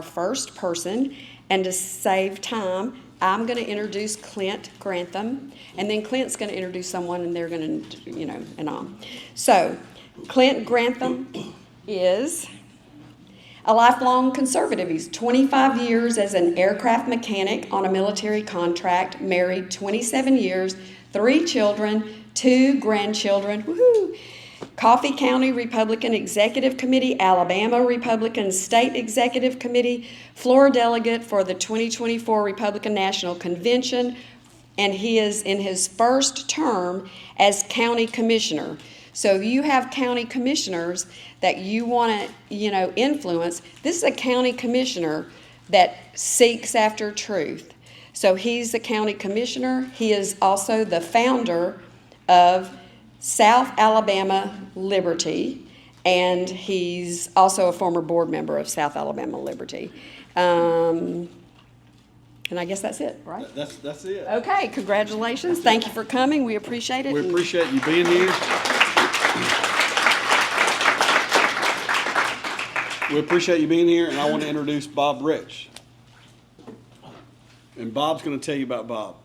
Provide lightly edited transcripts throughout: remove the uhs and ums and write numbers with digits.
first person, and to save time, I'm going to introduce Clint Grantham, and then Clint's going to introduce someone, and they're going to, and on. So, Clint Grantham is a lifelong conservative. He's 25 years as an aircraft mechanic on a military contract, married 27 years, 3 children, 2 grandchildren, woohoo! Coffee County Republican Executive Committee, Alabama Republican State Executive Committee, floor delegate for the 2024 Republican National Convention, and he is in his first term as county commissioner. So if you have county commissioners that you want to, influence, this is a county commissioner that seeks after truth. So he's the county commissioner. He is also the founder of South Alabama Liberty, and he's also a former board member of South Alabama Liberty. And I guess that's it, right? That's it. Okay, congratulations. Thank you for coming. We appreciate it. We appreciate you being here. We appreciate you being here, and I want to introduce Bob Retsch. And Bob's going to tell you about Bob.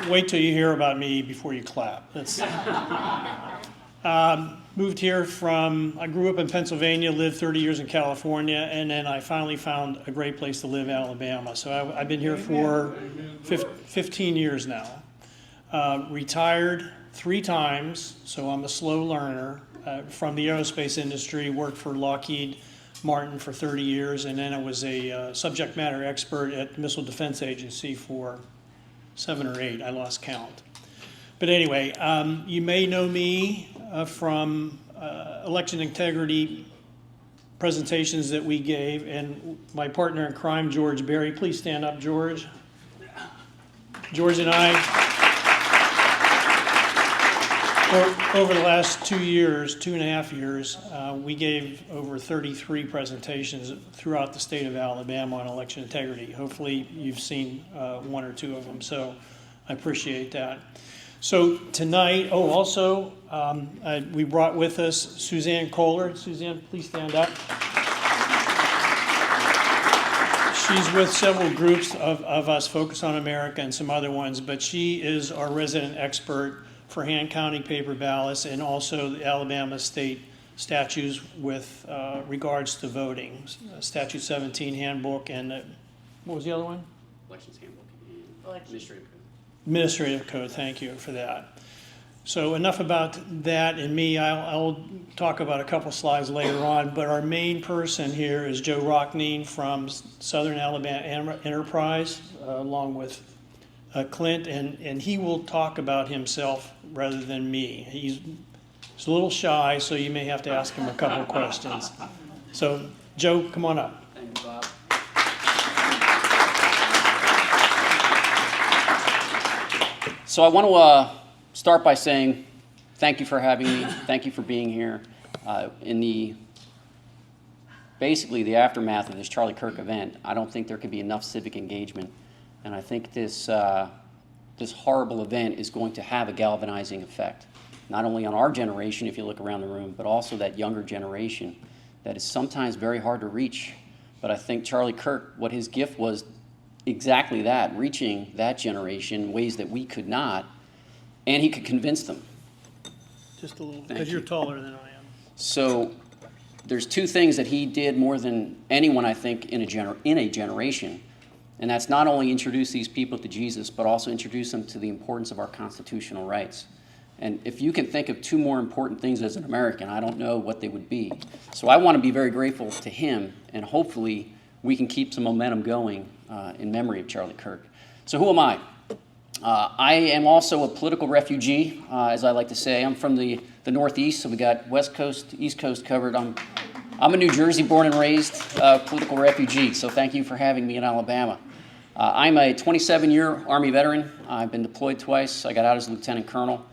Wait till you hear about me before you clap. Moved here I grew up in Pennsylvania, lived 30 years in California, and then I finally found a great place to live in Alabama. So I've been here for 15 years now. Retired 3 times, so I'm a slow learner. From the aerospace industry, worked for Lockheed Martin for 30 years, and then I was a subject matter expert at the Missile Defense Agency for 7 or 8, I lost count. But anyway, you may know me from election integrity presentations that we gave, and my partner in crime, George Berry. Please stand up, George. George and I, over the last 2.5 years, we gave over 33 presentations throughout the state of Alabama on election integrity. Hopefully you've seen 1 or 2 of them, so I appreciate that. So tonight, also, we brought with us Suzanne Kohler. Suzanne, please stand up. She's with several groups of us, Focus on America and some other ones, but she is our resident expert for hand-counting paper ballots and also the Alabama state statutes with regards to voting. Statute 17 handbook and what was the other one? Elections handbook and administrative code. Administrative code, thank you for that. So enough about that and me. I'll talk about a couple slides later on, but our main person here is Joe Roughneen from Southern Alabama Enterprise, along with Clint, and he will talk about himself rather than me. He's a little shy, so you may have to ask him a couple of questions. So, Joe, come on up. Thank you, Bob. So I want to start by saying thank you for having me. Thank you for being here. In basically the aftermath of this Charlie Kirk event, I don't think there could be enough civic engagement. And I think this horrible event is going to have a galvanizing effect, not only on our generation, if you look around the room, but also that younger generation that is sometimes very hard to reach. But I think Charlie Kirk, what his gift was exactly that, reaching that generation in ways that we could not, and he could convince them. Just a little, because you're taller than I am. So there's 2 things that he did more than anyone, I think, in a generation. And that's not only introduce these people to Jesus, but also introduce them to the importance of our constitutional rights. And if you can think of 2 more important things as an American, I don't know what they would be. So I want to be very grateful to him, and hopefully we can keep some momentum going in memory of Charlie Kirk. So who am I? I am also a political refugee, as I like to say. I'm from the Northeast, so we got West Coast, East Coast covered. I'm a New Jersey born and raised political refugee, so thank you for having me in Alabama. I'm a 27-year Army veteran. I've been deployed twice. I got out as a lieutenant colonel.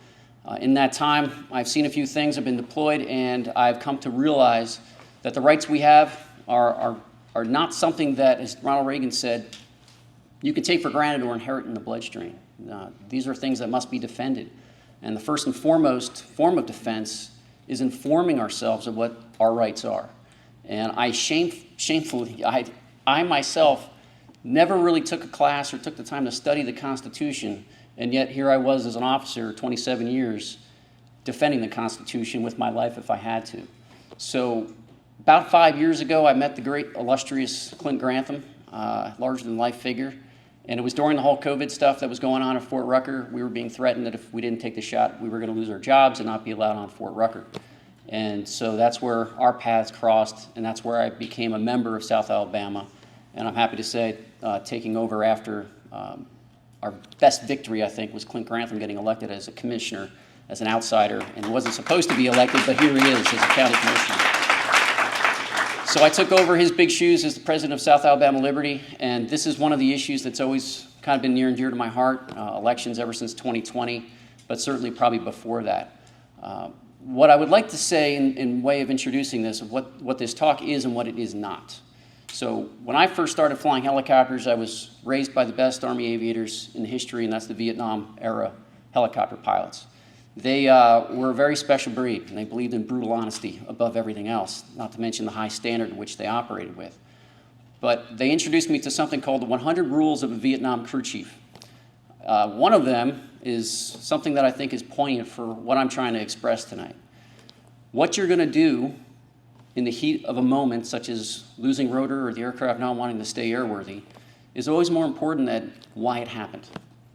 In that time, I've seen a few things. I've been deployed, and I've come to realize that the rights we have are not something that, as Ronald Reagan said, you can take for granted or inherit in the bloodstream. These are things that must be defended. And the first and foremost form of defense is informing ourselves of what our rights are. And shamefully, I myself never really took a class or took the time to study the Constitution, and yet here I was as an officer, 27 years, defending the Constitution with my life if I had to. So about 5 years ago, I met the great, illustrious Clint Grantham, larger-than-life figure, and it was during the whole COVID stuff that was going on at Fort Rucker. We were being threatened that if we didn't take the shot, we were going to lose our jobs and not be allowed on Fort Rucker. And so that's where our paths crossed, and that's where I became a member of South Alabama. And I'm happy to say, taking over after our best victory, I think, was Clint Grantham getting elected as a commissioner, as an outsider, and wasn't supposed to be elected, but here he is as a county commissioner. So I took over his big shoes as the president of South Alabama Liberty, and this is one of the issues that's always kind of been near and dear to my heart, elections ever since 2020, but certainly probably before that. What I would like to say in way of introducing this, of what this talk is and what it is not. So when I first started flying helicopters, I was raised by the best Army aviators in history, and that's the Vietnam era helicopter pilots. They were a very special breed, and they believed in brutal honesty above everything else, not to mention the high standard in which they operated with. But they introduced me to something called the 100 Rules of a Vietnam Crew Chief. One of them is something that I think is poignant for what I'm trying to express tonight. What you're going to do in the heat of a moment, such as losing rotor or the aircraft not wanting to stay airworthy, is always more important than why it happened.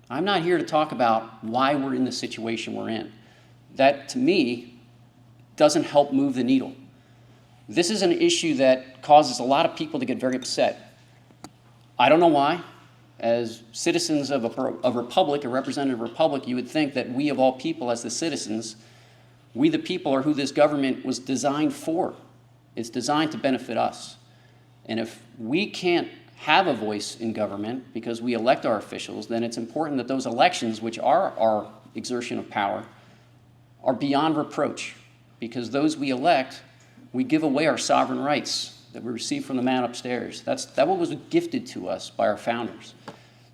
I'm not here to talk about why we're in the situation we're in. That, to me, doesn't help move the needle. This is an issue that causes a lot of people to get very upset. I don't know why. As citizens of a republic, a representative republic, you would think that we of all people as the citizens, we the people are who this government was designed for. It's designed to benefit us. And if we can't have a voice in government because we elect our officials, then it's important that those elections, which are our exertion of power, are beyond reproach. Because those we elect, we give away our sovereign rights that we receive from the man upstairs. That what was gifted to us by our founders.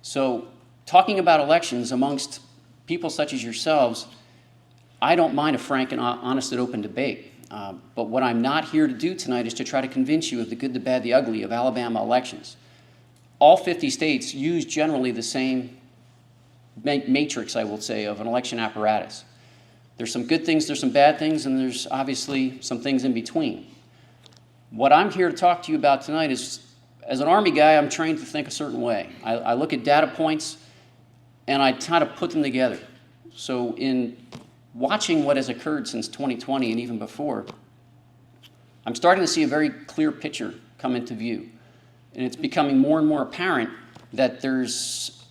So talking about elections amongst people such as yourselves, I don't mind a frank and honest and open debate. But what I'm not here to do tonight is to try to convince you of the good, the bad, the ugly of Alabama elections. All 50 states use generally the same matrix, I will say, of an election apparatus. There's some good things, there's some bad things, and there's obviously some things in between. What I'm here to talk to you about tonight is, as an Army guy, I'm trained to think a certain way. I look at data points, and I try to put them together. So in watching what has occurred since 2020 and even before, I'm starting to see a very clear picture come into view. And it's becoming more and more apparent that there's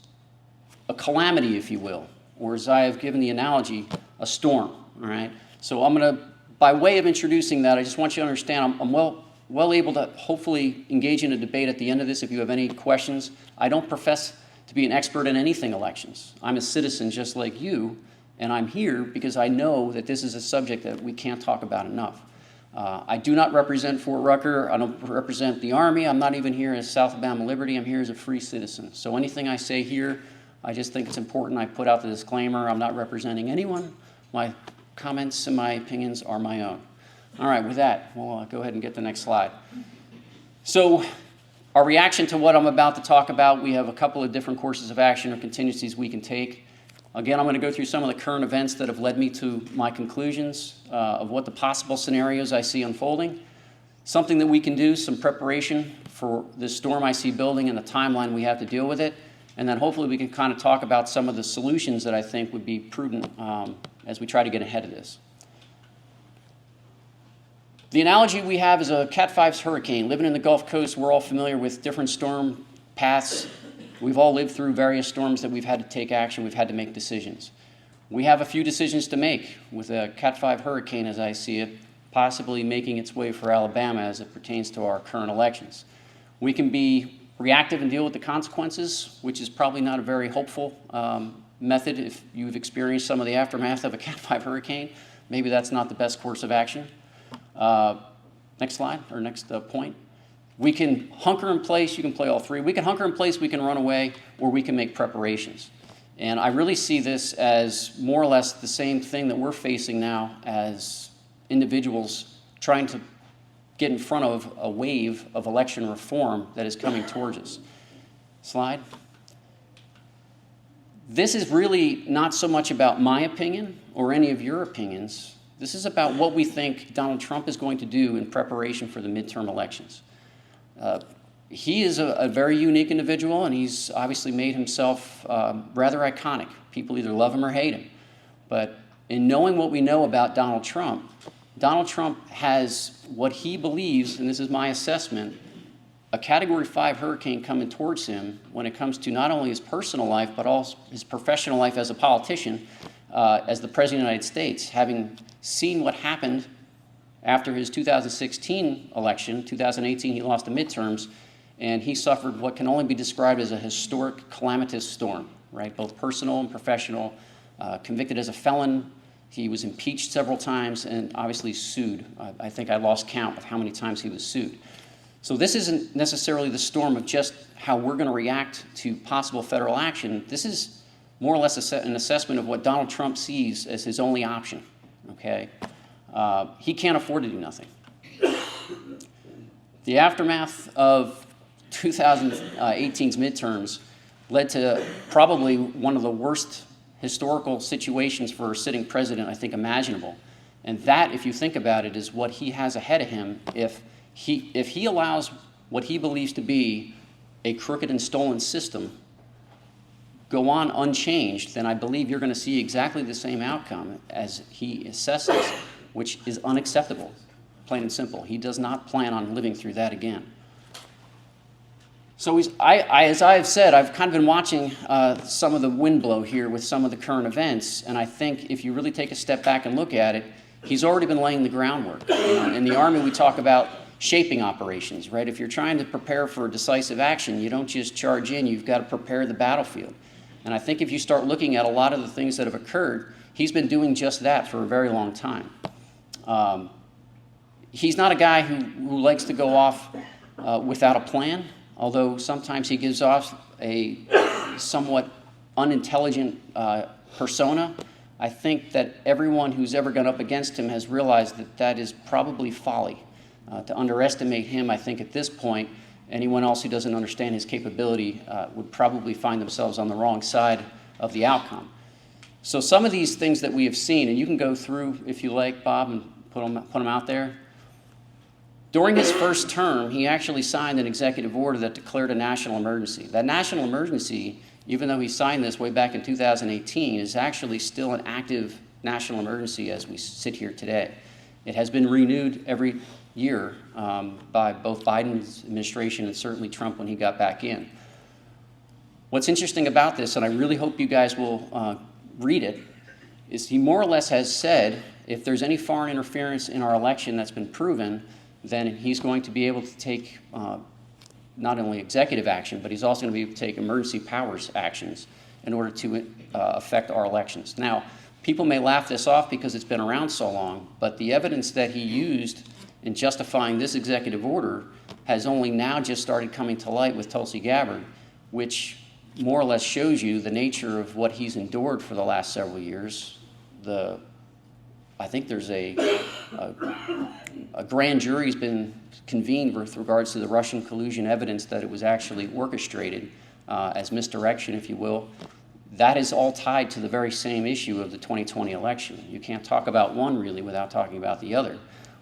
a calamity, if you will, or as I have given the analogy, a storm, all right? So I'm going to, by way of introducing that, I just want you to understand I'm well able to hopefully engage in a debate at the end of this if you have any questions. I don't profess to be an expert in anything elections. I'm a citizen just like you, and I'm here because I know that this is a subject that we can't talk about enough. I do not represent Fort Rucker. I don't represent the Army. I'm not even here as South Alabama Liberty. I'm here as a free citizen. So anything I say here, I just think it's important I put out the disclaimer. I'm not representing anyone. My comments and my opinions are my own. All right, with that, we'll go ahead and get the next slide. So our reaction to what I'm about to talk about, we have a couple of different courses of action or contingencies we can take. Again, I'm going to go through some of the current events that have led me to my conclusions of what the possible scenarios I see unfolding. Something that we can do, some preparation for this storm I see building and the timeline we have to deal with it. And then hopefully we can kind of talk about some of the solutions that I think would be prudent as we try to get ahead of this. The analogy we have is a Cat 5 hurricane. Living in the Gulf Coast, we're all familiar with different storm paths. We've all lived through various storms that we've had to take action, we've had to make decisions. We have a few decisions to make with a Cat 5 hurricane, as I see it, possibly making its way for Alabama as it pertains to our current elections. We can be reactive and deal with the consequences, which is probably not a very hopeful method if you've experienced some of the aftermath of a Cat 5 hurricane. Maybe that's not the best course of action. Next slide, or next point. We can hunker in place. You can play all three. We can hunker in place, we can run away, or we can make preparations. And I really see this as more or less the same thing that we're facing now as individuals trying to get in front of a wave of election reform that is coming towards us. Slide. This is really not so much about my opinion or any of your opinions. This is about what we think Donald Trump is going to do in preparation for the midterm elections. He is a very unique individual, and he's obviously made himself rather iconic. People either love him or hate him. But in knowing what we know about Donald Trump has what he believes, and this is my assessment, a Category 5 hurricane coming towards him when it comes to not only his personal life, but also his professional life as a politician, as the President of the United States, having seen what happened after his 2016 election. 2018, he lost the midterms, and he suffered what can only be described as a historic calamitous storm, right? Both personal and professional, convicted as a felon. He was impeached several times and obviously sued. I think I lost count of how many times he was sued. So this isn't necessarily the storm of just how we're going to react to possible federal action. This is more or less an assessment of what Donald Trump sees as his only option, okay? He can't afford to do nothing. The aftermath of 2018's midterms led to probably one of the worst historical situations for a sitting president, I think, imaginable. And that, if you think about it, is what he has ahead of him if he allows what he believes to be a crooked and stolen system go on unchanged, then I believe you're going to see exactly the same outcome as he assesses, which is unacceptable, plain and simple. He does not plan on living through that again. So as I've said, I've kind of been watching some of the wind blow here with some of the current events, and I think if you really take a step back and look at it, he's already been laying the groundwork. You know, in the Army, we talk about shaping operations, right? If you're trying to prepare for decisive action, you don't just charge in, you've got to prepare the battlefield. And I think if you start looking at a lot of the things that have occurred, he's been doing just that for a very long time. He's not a guy who likes to go off without a plan, although sometimes he gives off a somewhat unintelligent persona. I think that everyone who's ever gone up against him has realized that that is probably folly. To underestimate him, I think at this point, anyone else who doesn't understand his capability would probably find themselves on the wrong side of the outcome. So some of these things that we have seen, and you can go through, if you like, Bob, and put them out there. During his first term, he actually signed an executive order that declared a national emergency. That national emergency, even though he signed this way back in 2018, is actually still an active national emergency as we sit here today. It has been renewed every year by both Biden's administration and certainly Trump when he got back in. What's interesting about this, and I really hope you guys will read it, is he more or less has said if there's any foreign interference in our election that's been proven, then he's going to be able to take not only executive action, but he's also going to be able to take emergency powers actions in order to affect our elections. Now, people may laugh this off because it's been around so long, but the evidence that he used in justifying this executive order has only now just started coming to light with Tulsi Gabbard, which more or less shows you the nature of what he's endured for the last several years. I think there's a grand jury's been convened with regards to the Russian collusion evidence that it was actually orchestrated as misdirection, if you will. That is all tied to the very same issue of the 2020 election. You can't talk about one really without talking about the other.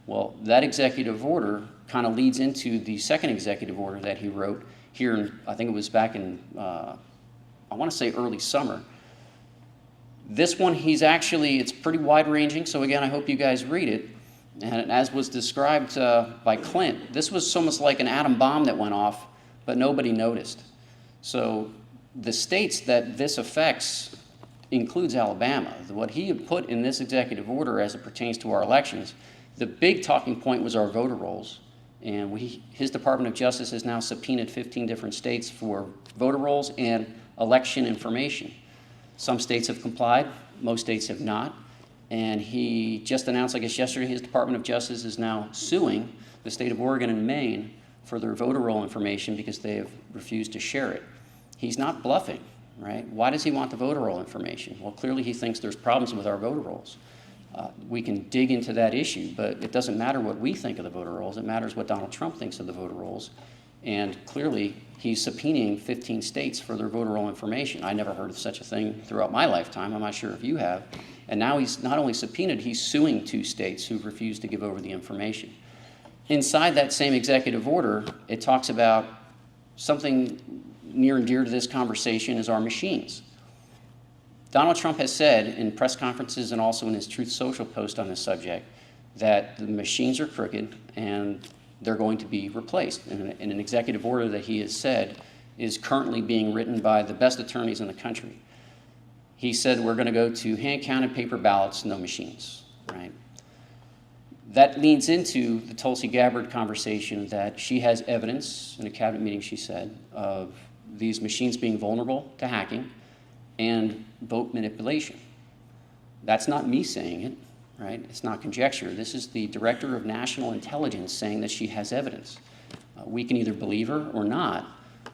Well, that executive order kind of leads into the second executive order that he wrote here in, I think it was back in, I want to say early summer. This one, it's pretty wide-ranging, so again, I hope you guys read it. And as was described by Clint, this was almost like an atom bomb that went off, but nobody noticed. So the states that this affects includes Alabama. What he had put in this executive order as it pertains to our elections, the big talking point was our voter rolls. And his Department of Justice has now subpoenaed 15 different states for voter rolls and election information. Some states have complied, most states have not. And he just announced, I guess yesterday, his Department of Justice is now suing the state of Oregon and Maine for their voter roll information because they have refused to share it. He's not bluffing. right? Why does he want the voter roll information? Well, clearly he thinks there's problems with our voter rolls. We can dig into that issue, but it doesn't matter what we think of the voter rolls. It matters what Donald Trump thinks of the voter rolls. And clearly, he's subpoenaing 15 states for their voter roll information. I never heard of such a thing throughout my lifetime. I'm not sure if you have. And now he's not only subpoenaed, he's suing 2 states who've refused to give over the information. Inside that same executive order, it talks about something near and dear to this conversation is our machines. Donald Trump has said in press conferences and also in his Truth Social post on this subject that the machines are crooked and they're going to be replaced. And an executive order that he has said is currently being written by the best attorneys in the country. He said we're going to go to hand-counted paper ballots, no machines, right? That leads into the Tulsi Gabbard conversation that she has evidence, in a cabinet meeting she said, of these machines being vulnerable to hacking and vote manipulation. That's not me saying it, right? It's not conjecture. This is the Director of National Intelligence saying that she has evidence. We can either believe her or not,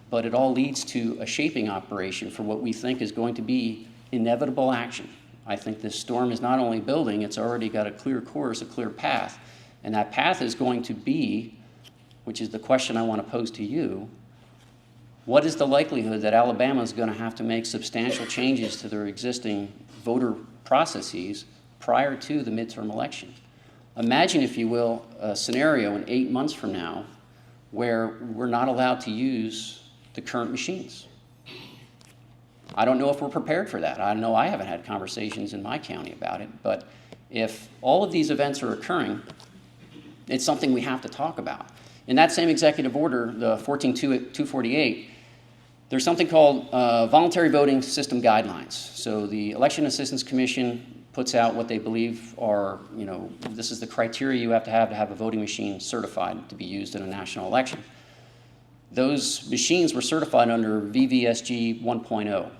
but it all leads to a shaping operation for what we think is going to be inevitable action. I think this storm is not only building, it's already got a clear course, a clear path. And that path is going to be, which is the question I want to pose to you, what is the likelihood that Alabama is going to have to make substantial changes to their existing voter processes prior to the midterm election? Imagine, if you will, a scenario in 8 months from now where we're not allowed to use the current machines. I don't know if we're prepared for that. I know I haven't had conversations in my county about it, but if all of these events are occurring, it's something we have to talk about. In that same executive order, the 14-248, there's something called voluntary voting system guidelines. So the Election Assistance Commission puts out what they believe are, this is the criteria you have to have a voting machine certified to be used in a national election. Those machines were certified under VVSG 1.0.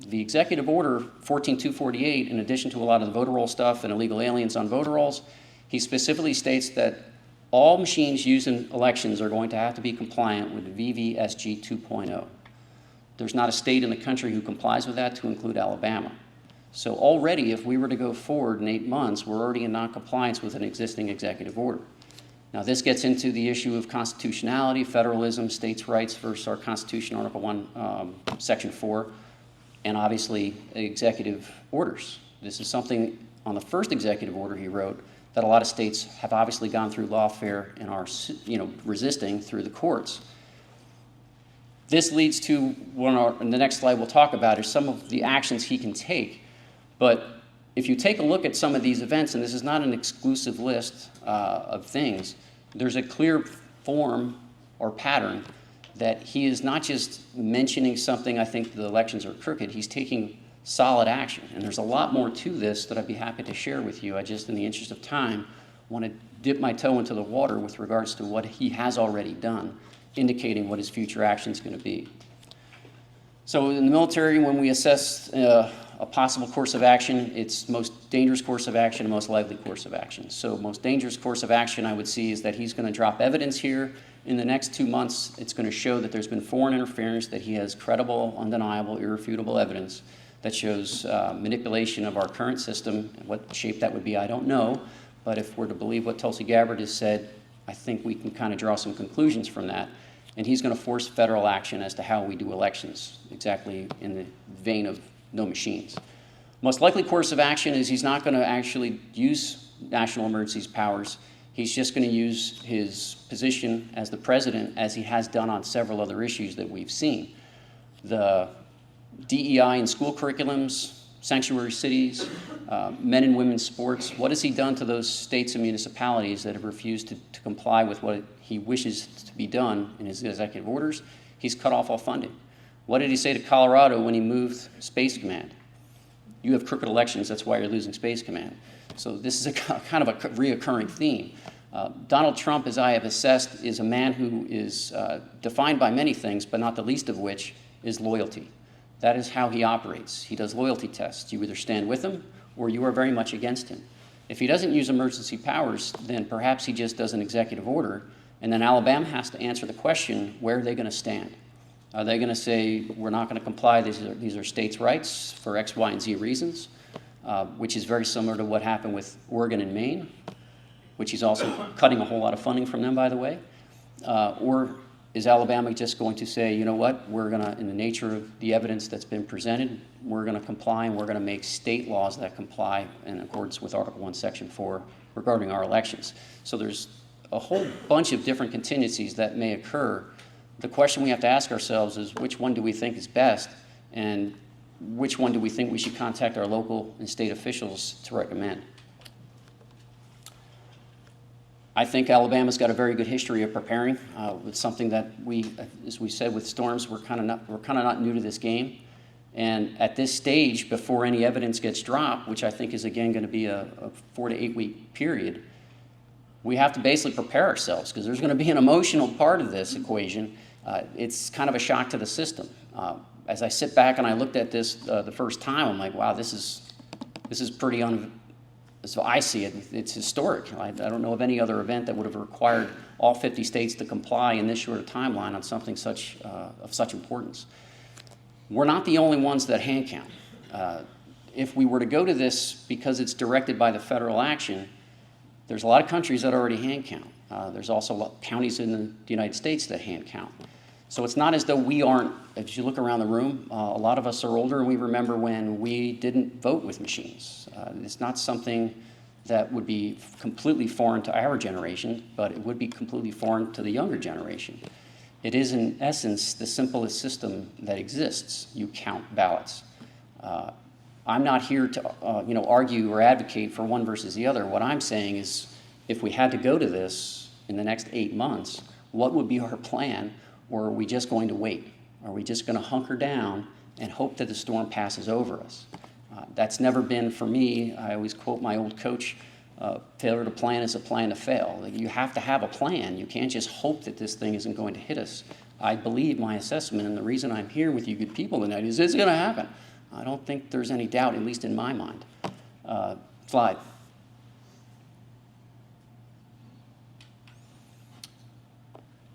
The executive order 14-248, in addition to a lot of the voter roll stuff and illegal aliens on voter rolls, he specifically states that all machines used in elections are going to have to be compliant with VVSG 2.0. There's not a state in the country who complies with that, to include Alabama. So already, if we were to go forward in 8 months, we're already in non-compliance with an existing executive order. Now, this gets into the issue of constitutionality, federalism, states' rights versus our Constitution, Article 1, Section 4, and obviously executive orders. This is something on the first executive order he wrote that a lot of states have obviously gone through lawfare and are, resisting through the courts. This leads to in the next slide we'll talk about is some of the actions he can take. But if you take a look at some of these events, and this is not an exclusive list of things, there's a clear form or pattern that he is not just mentioning something, I think the elections are crooked, he's taking solid action. And there's a lot more to this that I'd be happy to share with you. I just, in the interest of time, want to dip my toe into the water with regards to what he has already done, indicating what his future action is going to be. So in the military, when we assess a possible course of action, it's most dangerous course of action and most likely course of action. So most dangerous course of action I would see is that he's going to drop evidence here. In the next 2 months, it's going to show that there's been foreign interference, that he has credible, undeniable, irrefutable evidence that shows manipulation of our current system. What shape that would be, I don't know. But if we're to believe what Tulsi Gabbard has said, I think we can kind of draw some conclusions from that. And he's going to force federal action as to how we do elections, exactly in the vein of no machines. Most likely course of action is he's not going to actually use national emergencies powers. He's just going to use his position as the president, as he has done on several other issues that we've seen. The DEI in school curriculums, sanctuary cities, men and women's sports. What has he done to those states and municipalities that have refused to comply with what he wishes to be done in his executive orders? He's cut off all funding. What did he say to Colorado when he moved Space Command? You have crooked elections, that's why you're losing Space Command. So this is a kind of a reoccurring theme. Donald Trump, as I have assessed, is a man who is defined by many things, but not the least of which is loyalty. That is how he operates. He does loyalty tests. You either stand with him or you are very much against him. If he doesn't use emergency powers, then perhaps he just does an executive order, and then Alabama has to answer the question, where are they going to stand? Are they going to say, we're not going to comply, these are states' rights for X, Y, and Z reasons, which is very similar to what happened with Oregon and Maine, which he's also cutting a whole lot of funding from them, by the way? Or is Alabama just going to say, you know what, we're going to, in the nature of the evidence that's been presented, we're going to comply and we're going to make state laws that comply in accordance with Article 1, Section 4 regarding our elections? So there's a whole bunch of different contingencies that may occur. The question we have to ask ourselves is, which one do we think is best, and which one do we think we should contact our local and state officials to recommend? I think Alabama's got a very good history of preparing. It's something that we, as we said with storms, we're kind of not new to this game. And at this stage, before any evidence gets dropped, which I think is again going to be a 4 to 8 week period, we have to basically prepare ourselves, because there's going to be an emotional part of this equation. It's kind of a shock to the system. As I sit back and I looked at this the first time, I'm like, wow, this is pretty so I see it, it's historic. I don't know of any other event that would have required all 50 states to comply in this short a timeline on something of such importance. We're not the only ones that hand count. If we were to go to this because it's directed by the federal action, there's a lot of countries that already hand count. There's also a lot of counties in the United States that hand count. So it's not as though we aren't, if you look around the room, a lot of us are older and we remember when we didn't vote with machines. It's not something that would be completely foreign to our generation, but it would be completely foreign to the younger generation. It is, in essence, the simplest system that exists. You count ballots. I'm not here to argue or advocate for one versus the other. What I'm saying is, if we had to go to this in the next 8 months, what would be our plan? Or are we just going to wait? Are we just going to hunker down and hope that the storm passes over us? That's never been, for me, I always quote my old coach, failure to plan is a plan to fail. Like, you have to have a plan. You can't just hope that this thing isn't going to hit us. I believe my assessment, and the reason I'm here with you good people tonight, is it's going to happen. I don't think there's any doubt, at least in my mind. Slide.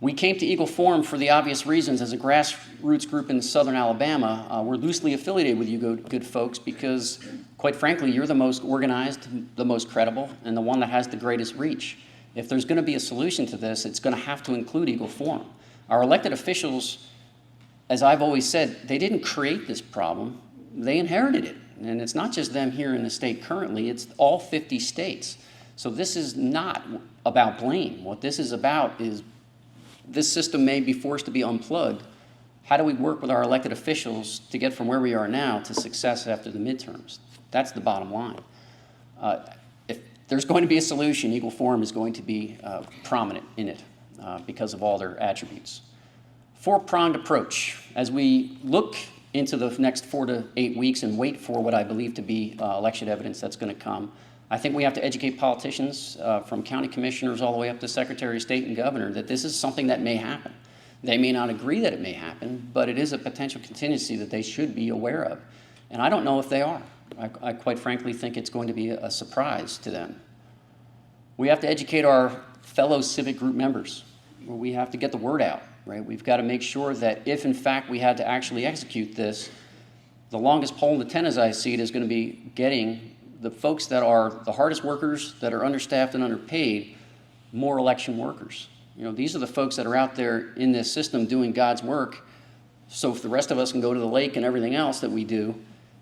We came to Eagle Forum for the obvious reasons. As a grassroots group in southern Alabama, we're loosely affiliated with you good folks because, quite frankly, you're the most organized, the most credible, and the one that has the greatest reach. If there's going to be a solution to this, it's going to have to include Eagle Forum. Our elected officials, as I've always said, they didn't create this problem. They inherited it. And it's not just them here in the state currently, it's all 50 states. So this is not about blame. What this is about is this system may be forced to be unplugged. How do we work with our elected officials to get from where we are now to success after the midterms? That's the bottom line. If there's going to be a solution, Eagle Forum is going to be prominent in it because of all their attributes. Four-pronged approach. As we look into the next 4 to 8 weeks and wait for what I believe to be election evidence that's going to come, I think we have to educate politicians from county commissioners all the way up to Secretary of State and Governor that this is something that may happen. They may not agree that it may happen, but it is a potential contingency that they should be aware of. And I don't know if they are. I quite frankly think it's going to be a surprise to them. We have to educate our fellow civic group members. We have to get the word out, right? We've got to make sure that if, in fact, we had to actually execute this, the longest pole in the tent, as I see it, is going to be getting the folks that are the hardest workers, that are understaffed and underpaid, more election workers. You know, these are the folks that are out there in this system doing God's work. So if the rest of us can go to the lake and everything else that we do,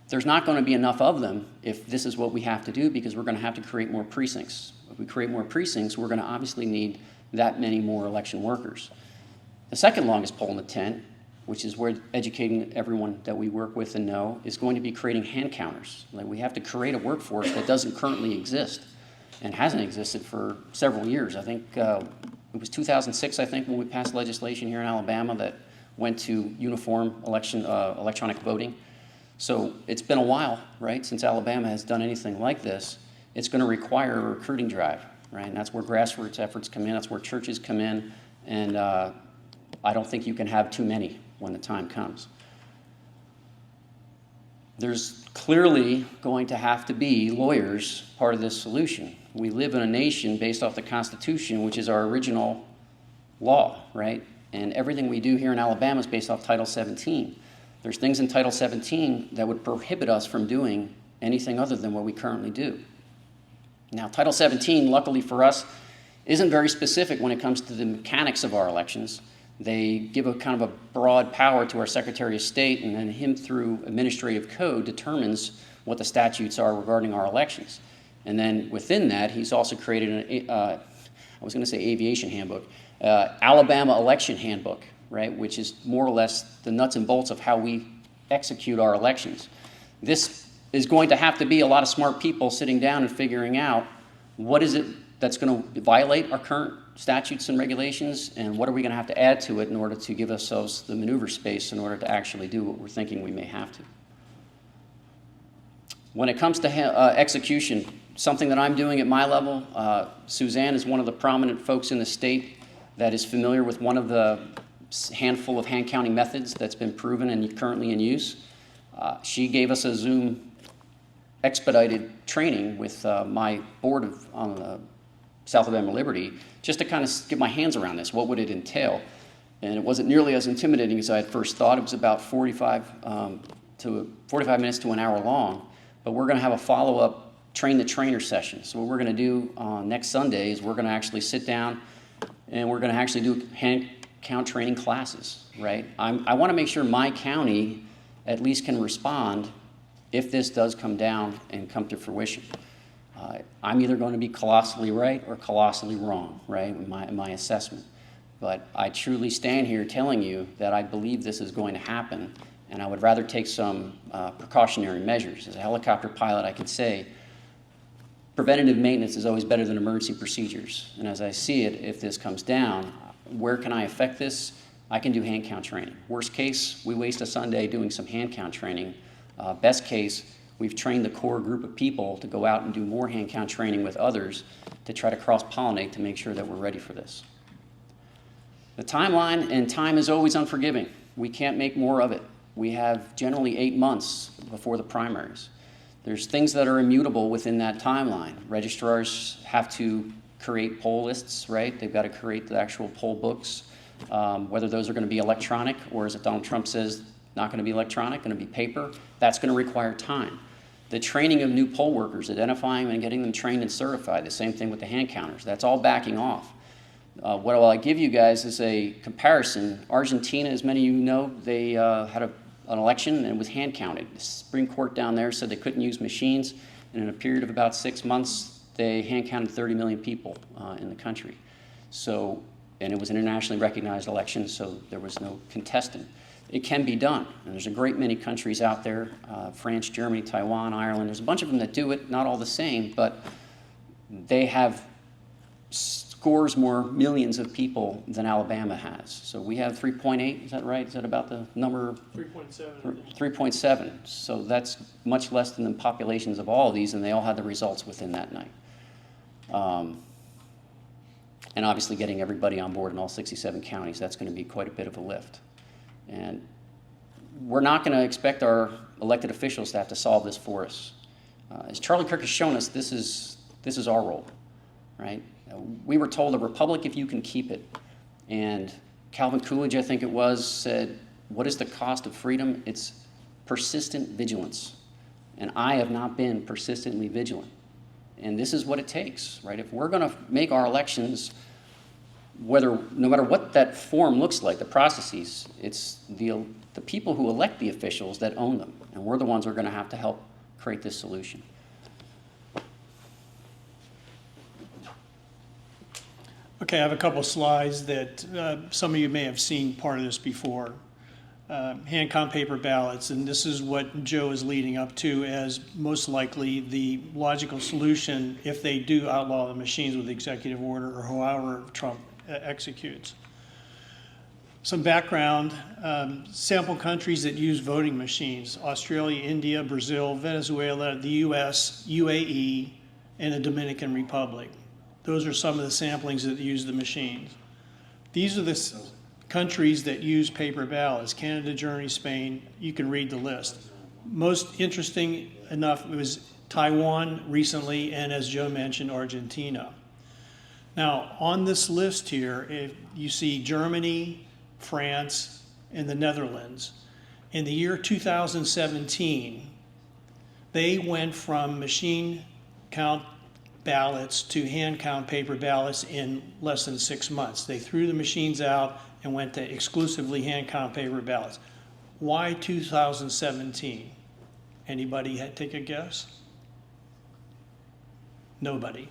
there's not going to be enough of them if this is what we have to do, because we're going to have to create more precincts. If we create more precincts, we're going to obviously need that many more election workers. The second longest pole in the tent, which is where educating everyone that we work with and know, is going to be creating hand counters. Like, we have to create a workforce that doesn't currently exist and hasn't existed for several years. I think it was 2006, I think, when we passed legislation here in Alabama that went to uniform electronic voting. So it's been a while, right, since Alabama has done anything like this. It's going to require a recruiting drive, right? And that's where grassroots efforts come in. That's where churches come in. And I don't think you can have too many when the time comes. There's clearly going to have to be lawyers part of this solution. We live in a nation based off the Constitution, which is our original law, right? And everything we do here in Alabama is based off Title 17. There's things in Title 17 that would prohibit us from doing anything other than what we currently do. Now, Title 17, luckily for us, isn't very specific when it comes to the mechanics of our elections. They give a kind of a broad power to our Secretary of State, and then him through administrative code determines what the statutes are regarding our elections. And then within that, he's also created I was going to say aviation handbook, Alabama election handbook, right, which is more or less the nuts and bolts of how we execute our elections. This is going to have to be a lot of smart people sitting down and figuring out what is it that's going to violate our current statutes and regulations, and what are we going to have to add to it in order to give ourselves the maneuver space in order to actually do what we're thinking we may have to. When it comes to execution, something that I'm doing at my level, Suzanne is one of the prominent folks in the state that is familiar with one of the handful of hand counting methods that's been proven and currently in use. She gave us a Zoom expedited training with my board on the South Alabama Liberty, just to kind of get my hands around this. What would it entail? And it wasn't nearly as intimidating as I had first thought. It was about 45 minutes to an hour long. But we're going to have a follow-up train the trainer session. So what we're going to do next Sunday is we're going to actually sit down and we're going to actually do hand count training classes, right? I want to make sure my county at least can respond if this does come down and come to fruition. I'm either going to be colossally right or colossally wrong, right, in my assessment. But I truly stand here telling you that I believe this is going to happen, and I would rather take some precautionary measures. As a helicopter pilot, I can say preventative maintenance is always better than emergency procedures. And as I see it, if this comes down, where can I affect this? I can do hand count training. Worst case, we waste a Sunday doing some hand count training. Best case, we've trained the core group of people to go out and do more hand count training with others to try to cross-pollinate to make sure that we're ready for this. The timeline and time is always unforgiving. We can't make more of it. We have generally 8 months before the primaries. There's things that are immutable within that timeline. Registrars have to create poll lists, right? They've got to create the actual poll books. Whether those are going to be electronic or, as Donald Trump says, not going to be electronic, going to be paper, that's going to require time. The training of new poll workers, identifying them and getting them trained and certified, the same thing with the hand counters, that's all backing off. What I'll give you guys is a comparison. Argentina, as many of you know, they had an election and it was hand counted. The Supreme Court down there said they couldn't use machines, and in a period of about 6 months, they hand counted 30 million people in the country. So, and it was an internationally recognized election, so there was no contestant. It can be done, and there's a great many countries out there, France, Germany, Taiwan, Ireland. There's a bunch of them that do it, not all the same, but they have scores more millions of people than Alabama has. So we have 3.8, is that right? Is that about the number? 3.7. 3.7, so that's much less than the populations of all of these, and they all had the results within that night. And obviously getting everybody on board in all 67 counties, that's going to be quite a bit of a lift. And we're not going to expect our elected officials to have to solve this for us. As Charlie Kirk has shown us, this is our role, right? We were told a republic if you can keep it. And Calvin Coolidge, I think it was, said, what is the cost of freedom? It's persistent vigilance. And I have not been persistently vigilant. And this is what it takes, right? If we're going to make our elections, no matter what that form looks like, the processes, it's the people who elect the officials that own them. And we're the ones who are going to have to help create this solution. Okay, I have a couple slides that some of you may have seen part of this before. Hand count paper ballots, and this is what Joe is leading up to as most likely the logical solution if they do outlaw the machines with executive order or however Trump executes. Some background, sample countries that use voting machines: Australia, India, Brazil, Venezuela, the US, UAE, and the Dominican Republic. Those are some of the samplings that use the machines. These are the countries that use paper ballots: Canada, Germany, Spain. You can read the list. Most interesting enough was Taiwan recently, and as Joe mentioned, Argentina. Now, on this list here, if you see Germany, France, and the Netherlands. In the year 2017, they went from machine count ballots to hand count paper ballots in less than 6 months. They threw the machines out and went to exclusively hand count paper ballots. Why 2017? Anybody take a guess? Nobody.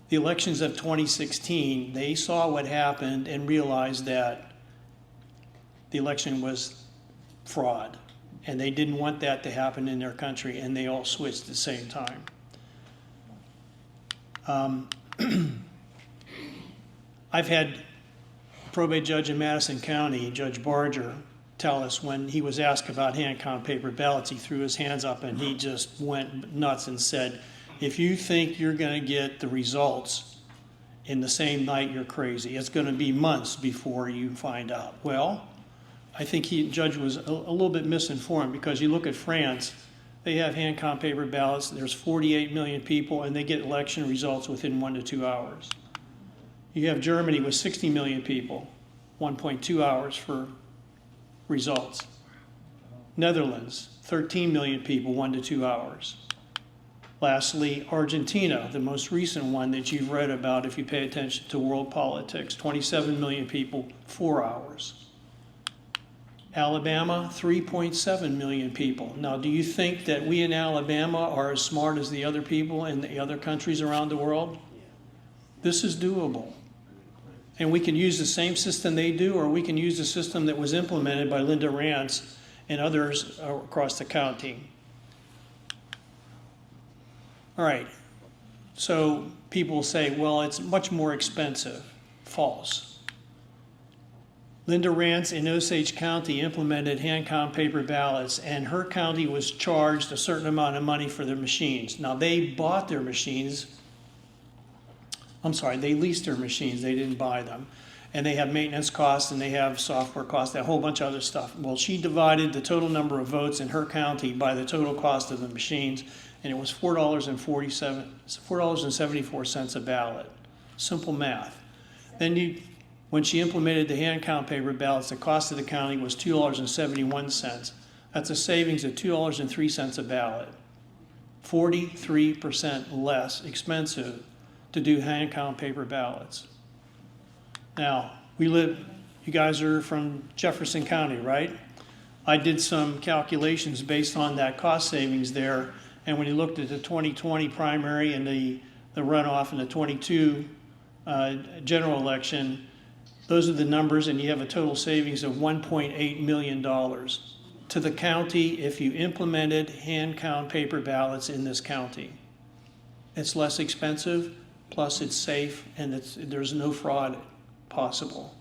The elections of 2016, they saw what happened and realized that the election was fraud. And they didn't want that to happen in their country, and they all switched at the same time. I've had probate judge in Madison County, Judge Barger, tell us when he was asked about hand count paper ballots, he threw his hands up and he just went nuts and said, if you think you're going to get the results in the same night, you're crazy. It's going to be months before you find out. Well, I think Judge was a little bit misinformed, because you look at France, they have hand count paper ballots. There's 48 million people, and they get election results within 1 to 2 hours. You have Germany with 60 million people, 1.2 hours for results. Netherlands, 13 million people, 1 to 2 hours. Lastly, Argentina, the most recent one that you've read about if you pay attention to world politics, 27 million people, 4 hours. Alabama, 3.7 million people. Now, do you think that we in Alabama are as smart as the other people in the other countries around the world? This is doable. And we can use the same system they do, or we can use the system that was implemented by Linda Rance and others across the county. All right, so people say, well, it's much more expensive. False. Linda Rance in Osage County implemented hand count paper ballots, and her county was charged a certain amount of money for their machines. Now, they bought their machines. They leased their machines. They didn't buy them. And they have maintenance costs, and they have software costs, a whole bunch of other stuff. Well, she divided the total number of votes in her county by the total cost of the machines, and it was $4.74 a ballot. Simple math. Then when she implemented the hand count paper ballots, the cost of the county was $2.71. That's a savings of $2.03 a ballot. 43% less expensive to do hand count paper ballots. Now, you guys are from Jefferson County, right? I did some calculations based on that cost savings there, and when you looked at the 2020 primary and the runoff in the 22 general election, those are the numbers, and you have a total savings of $1.8 million to the county if you implemented hand count paper ballots in this county. It's less expensive, plus it's safe, and there's no fraud possible.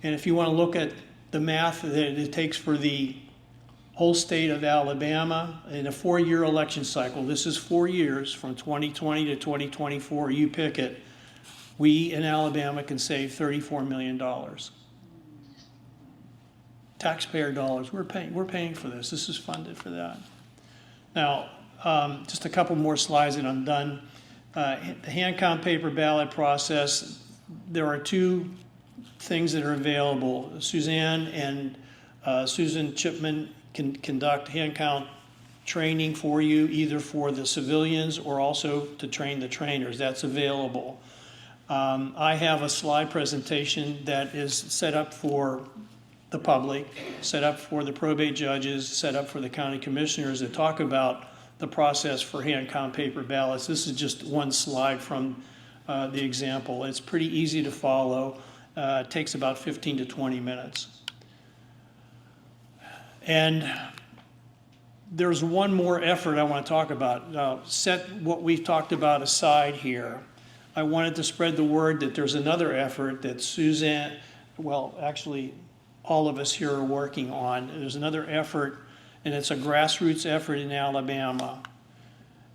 And if you want to look at the math that it takes for the whole state of Alabama in a 4-year election cycle, this is 4 years from 2020 to 2024, you pick it, we in Alabama can save $34 million. Taxpayer dollars, we're paying for this. This is funded for that. Now, just a couple more slides and I'm done. The hand count paper ballot process, there are 2 things that are available. Suzanne and Susan Chipman can conduct hand count training for you, either for the civilians or also to train the trainers. That's available. I have a slide presentation that is set up for the public, set up for the probate judges, set up for the county commissioners to talk about the process for hand count paper ballots. This is just one slide from the example. It's pretty easy to follow. It takes about 15 to 20 minutes. And there's one more effort I want to talk about. Now, set what we've talked about aside here. I wanted to spread the word that there's another effort that Suzanne, well, actually, all of us here are working on. There's another effort, and it's a grassroots effort in Alabama.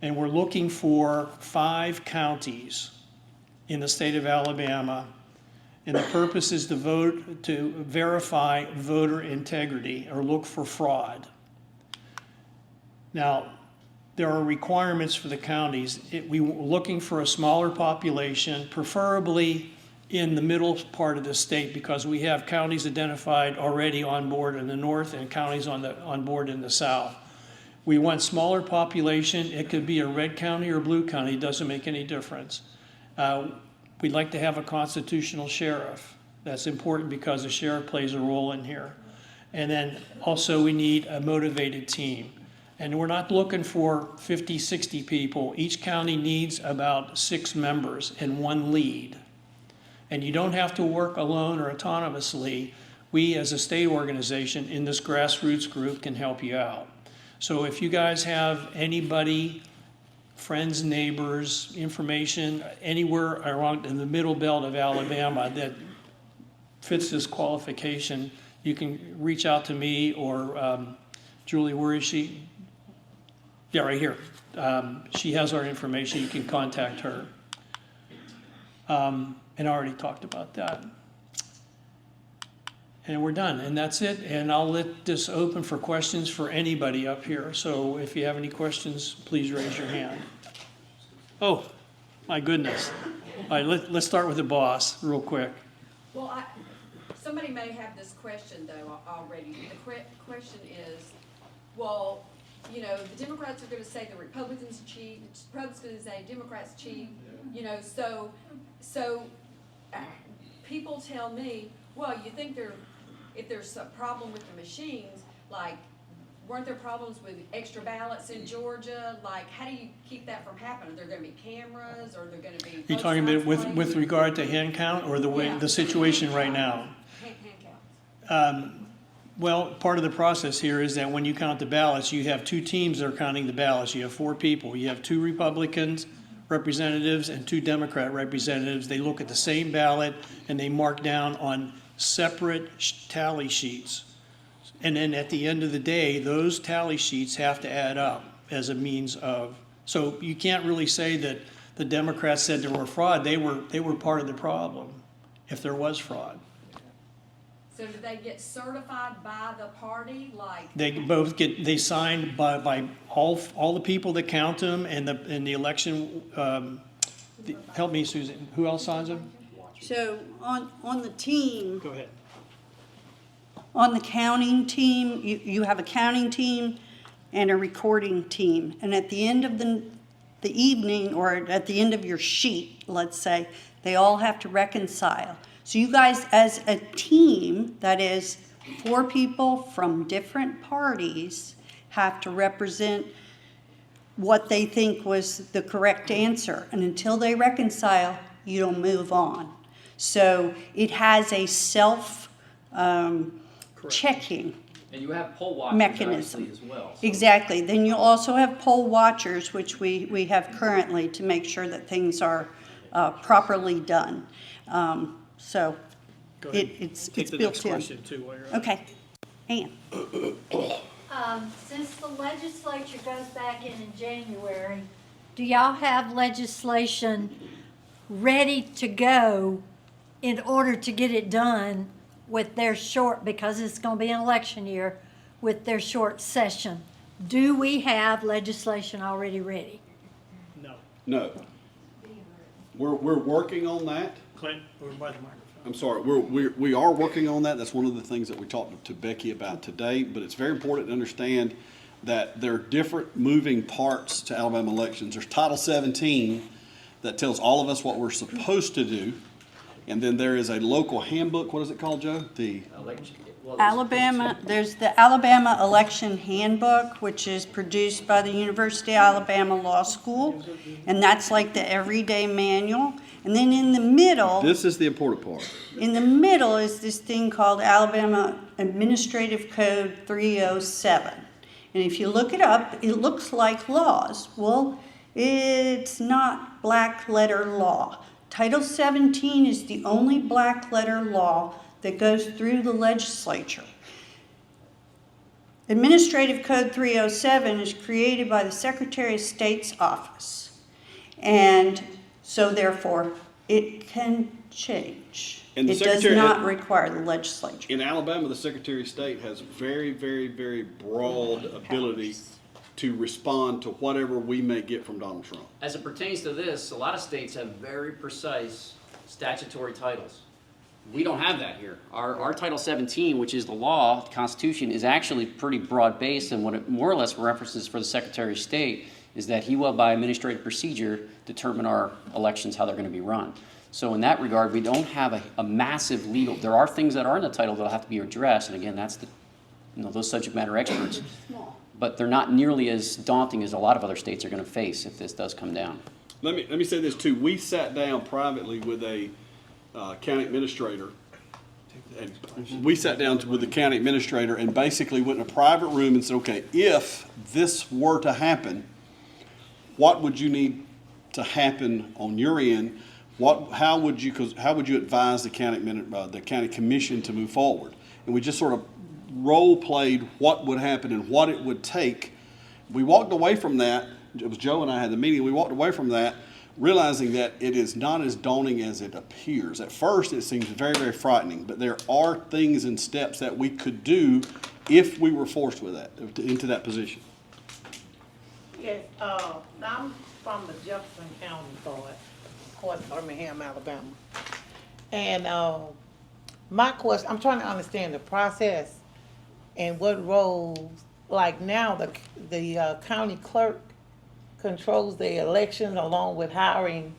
And we're looking for 5 counties in the state of Alabama. And the purpose is to verify voter integrity or look for fraud. Now, there are requirements for the counties. We're looking for a smaller population, preferably in the middle part of the state because we have counties identified already on board in the north and counties on board in the south. We want smaller population. It could be a red county or blue county. It doesn't make any difference. We'd like to have a constitutional sheriff. That's important because the sheriff plays a role in here. And then also we need a motivated team. And we're not looking for 50, 60 people. Each county needs about 6 members and 1 lead. And you don't have to work alone or autonomously. We as a state organization in this grassroots group can help you out. So if you guys have anybody, friends, neighbors, information, anywhere around in the middle belt of Alabama that fits this qualification, you can reach out to me or Julie, where is she? Yeah, right here. She has our information. You can contact her. And I already talked about that. And we're done, and that's it. And I'll let this open for questions for anybody up here. So if you have any questions, please raise your hand. Oh, my goodness. All right, let's start with the boss real quick. Well, somebody may have this question though already. The question is, well, you know, the Democrats are going to say the Republicans cheat, the Republicans are going to say Democrats cheat, you know, so people tell me, well, you think if there's a problem with the machines, like, weren't there problems with extra ballots in Georgia? Like, how do you keep that from happening? Are there going to be cameras, or are there going to be? You're talking about with regard to hand count or the situation right now? Hand counts. Well, part of the process here is that when you count the ballots, you have 2 teams that are counting the ballots. You have 4 people. You have 2 Republicans representatives and 2 Democrat representatives. They look at the same ballot and they mark down on separate tally sheets. And then at the end of the day, those tally sheets have to add up as a means of. So you can't really say that the Democrats said there were fraud. They were part of the problem if there was fraud. So do they get certified by the party, like? They signed by all the people that count them and the election. Help me, Susan. Who else signs them? So on the team, Go ahead. on the counting team, you have a counting team and a recording team. And at the end of the evening, or at the end of your sheet, let's say, they all have to reconcile. So you guys, as a team, that is 4 people from different parties, have to represent what they think was the correct answer. And until they reconcile, you don't move on. So it has a self-checking And you have poll watchers mechanism. obviously as well. So. Exactly. Then you also have poll watchers, which we have currently to make sure that things are properly done. So Go ahead. it's Take the built next in. question too while you're up. Okay. Ann. Since the legislature goes back in January, do y'all have legislation ready to go in order to get it done with their short, because it's going to be an election year, with their short session? Do we have legislation already ready? No. No. We're working on that. Clint, over by the microphone. I'm sorry, we are working on that. That's one of the things that we talked to Becky about today, but it's very important to understand that there are different moving parts to Alabama elections. There's Title 17 that tells all of us what we're supposed to do, and then there is a local handbook. What is it called, Joe? Alabama, there's the Alabama Election Handbook, which is produced by the University of Alabama Law School, and that's like the everyday manual. And then in the middle, This is the important part. in the middle is this thing called Alabama Administrative Code 307. And if you look it up, it looks like laws. Well, it's not black letter law. Title 17 is the only black letter law that goes through the legislature. Administrative Code 307 is created by the Secretary of State's office. And so therefore, it can change. And the It does Secretary- not require the legislature. In Alabama, the Secretary of State has very, very, very broad ability to respond to whatever we may get from Donald Trump. As it pertains to this, a lot of states have very precise statutory titles. We don't have that here. Our Title 17, which is the law, the Constitution, is actually pretty broad-based, and what it more or less references for the Secretary of State is that he will, by administrative procedure, determine our elections, how they're going to be run. So in that regard, we don't have a massive legal, there are things that are in the title that will have to be addressed, and again, that's the, those subject matter experts. But they're not nearly as daunting as a lot of other states are going to face if this does come down. Let me say this too. We sat down privately with a county administrator, and we sat down with the county administrator and basically went in a private room and said, okay, if this were to happen, what would you need to happen on your end? How would you advise the county commission to move forward? And we just sort of role played what would happen and what it would take. We walked away from that. It was Joe and I had the meeting. We walked away from that realizing that it is not as daunting as it appears. At first, it seems very, very frightening, but there are things and steps that we could do if we were forced with that, into that position. Yes, I'm from the Jefferson County part, of course, Birmingham, Alabama. And my question, I'm trying to understand the process and what roles, like now the county clerk controls the election along with hiring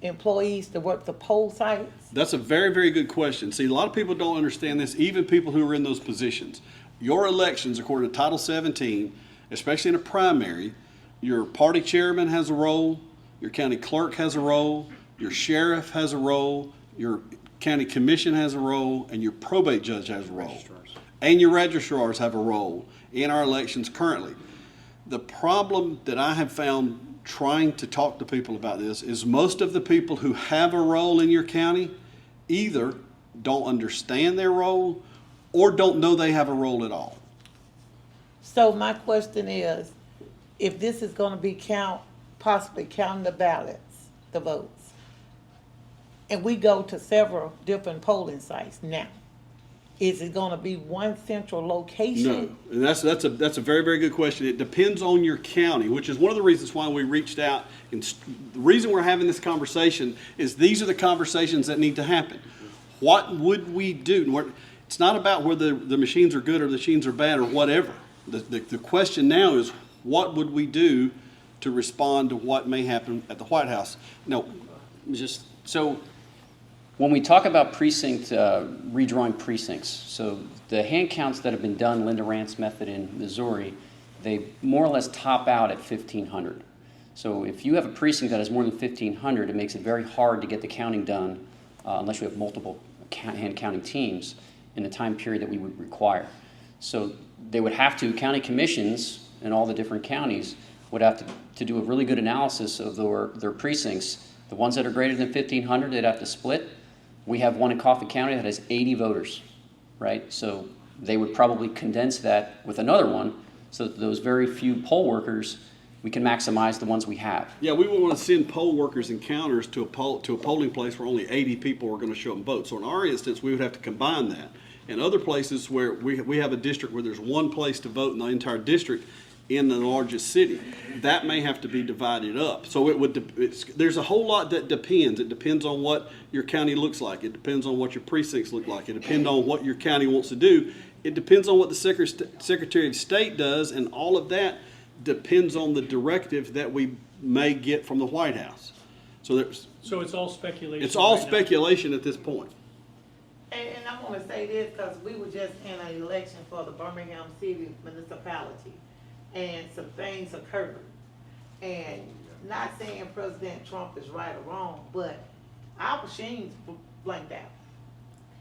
employees to work the poll sites? That's a very, very good question. See, a lot of people don't understand this, even people who are in those positions. Your elections, according to Title 17, especially in a primary, your party chairman has a role, your county clerk has a role, your sheriff has a role, your county commission has a role, and your probate judge has a role. And your registrars have a role in our elections currently. The problem that I have found trying to talk to people about this is most of the people who have a role in your county either don't understand their role or don't know they have a role at all. So my question is, if this is gonna be possibly counting the ballots, the votes, and we go to several different polling sites now, is it gonna be one central location? No, and that's a very, very good question. It depends on your county, which is one of the reasons why we reached out. And the reason we're having this conversation is these are the conversations that need to happen. What would we do? It's not about whether the machines are good or the machines are bad or whatever. The question now is, what would we do to respond to what may happen at the White House? No, So when we talk about redrawing precincts, so the hand counts that have been done, Linda Rand's method in Missouri, they more or less top out at 1,500. So if you have a precinct that has more than 1,500, it makes it very hard to get the counting done unless you have multiple hand counting teams in the time period that we would require. So they would have to, county commissions in all the different counties would have to do a really good analysis of their precincts. The ones that are greater than 1,500, they'd have to split. We have one in Coffee County that has 80 voters, right? So they would probably condense that with another one so that those very few poll workers, we can maximize the ones we have. Yeah, we would want to send poll workers and counters to a polling place where only 80 people are going to show up and vote. So in our instance, we would have to combine that. In other places where we have a district where there's one place to vote in the entire district in the largest city, that may have to be divided up. So there's a whole lot that depends. It depends on what your county looks like. It depends on what your precincts look like. It depends on what your county wants to do. It depends on what the Secretary of State does, and all of that depends on the directive that we may get from the White House. So So it's all speculation. it's all right now. speculation at this point. And I wanna say this, cause we were just in an election for the Birmingham City municipality, and some things occurred. And not saying President Trump is right or wrong, but our machines blanked out,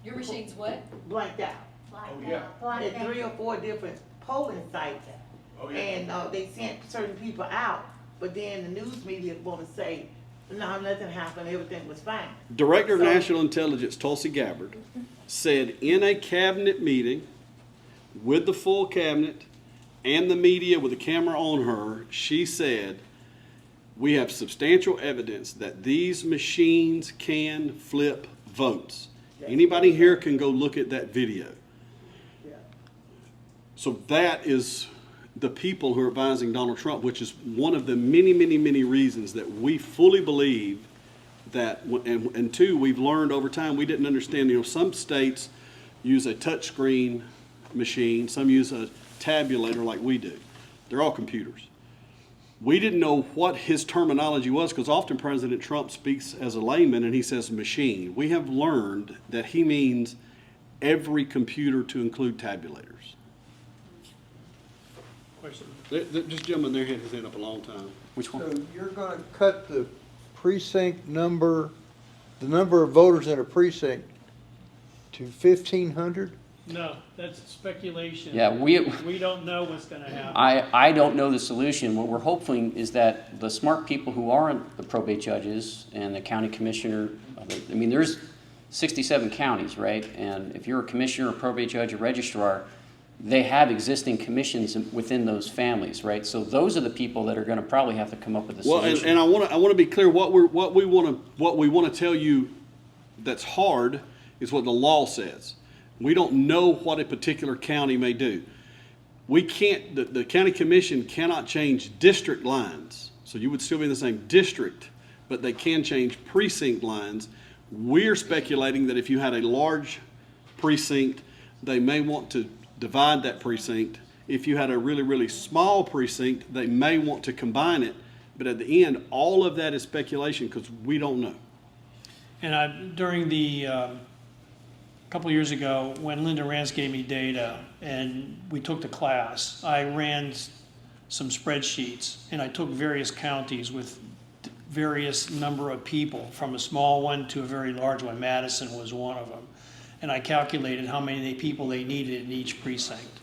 Your machine's what? blanked out. At 3 or 4 different polling sites. And they sent certain people out, but then the news media wanna say, no, nothing happened, everything was fine. Director of National Intelligence Tulsi Gabbard said in a cabinet meeting with the full cabinet and the media with a camera on her, she said, we have substantial evidence that these machines can flip votes. Anybody here can go look at that video. So that is the people who are advising Donald Trump, which is one of the many, many, many reasons that we fully believe and two, we've learned over time, we didn't understand, some states use a touchscreen machine, some use a tabulator like we do. They're all computers. We didn't know what his terminology was because often President Trump speaks as a layman and he says machine. We have learned that he means every computer to include tabulators. Question. This gentleman there had his hand up a long time. Which one? So you're gonna cut the precinct number, the number of voters in a precinct to 1,500? No, that's speculation. Yeah, We don't know what's gonna happen. I don't know the solution. What we're hoping is that the smart people who aren't the probate judges and the county commissioner, I mean, there's 67 counties, right? And if you're a commissioner, a probate judge, a registrar, they have existing commissions within those families, right? So those are the people that are going to probably have to come up with a Well, solution. and I want to be clear. What we want to tell you that's hard is what the law says. We don't know what a particular county may do. We can't. The county commission cannot change district lines. So you would still be in the same district, but they can change precinct lines. We're speculating that if you had a large precinct, they may want to divide that precinct. If you had a really, really small precinct, they may want to combine it. But at the end, all of that is speculation because we don't know. And during the couple years ago, when Linda Rance gave me data and we took the class, I ran some spreadsheets and I took various counties with various number of people, from a small one to a very large one. Madison was one of them. And I calculated how many people they needed in each precinct.